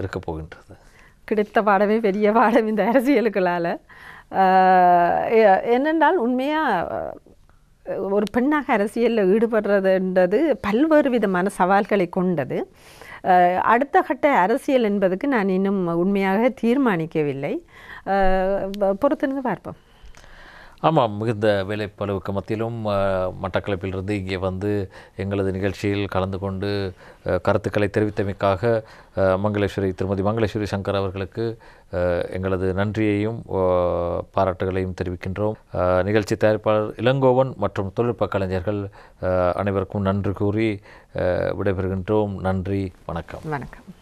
இருக்க போகின்றது? கிடைத்த பாடமே பெரிய பாடம் இந்த அரசியலுக்களால். என்னென்றால் உண்மையாக ஒரு பெண்ணாக அரசியலில் ஈடுபடுறதுன்றது பல்வேறு விதமான சவால்களை கொண்டது. அடுத்த கட்ட அரசியல் என்பதுக்கு நான் இன்னும் உண்மையாக தீர்மானிக்கவில்லை. பொறுத்திருந்து பார்ப்போம். ஆமாம், மிகுந்த வேலைப்பளுவுக்கு மத்தியிலும் மட்டக்களப்பிலிருந்து இங்கே வந்து எங்களது நிகழ்ச்சியில் கலந்து கொண்டு கருத்துக்களை தெரிவித்தமைக்காக திருமதி மங்களேஸ்வரி சங்கர் அவர்களுக்கு எங்களது நன்றியையும் பாராட்டுகளையும் தெரிவிக்கின்றோம். நிகழ்ச்சி தயாரிப்பாளர் இளங்கோவன் மற்றும் தொழில்நுட்ப கலைஞர்கள் அனைவருக்கும் நன்றி கூறி விடைபெறுகின்றோம். நன்றி, வணக்கம். வணக்கம்.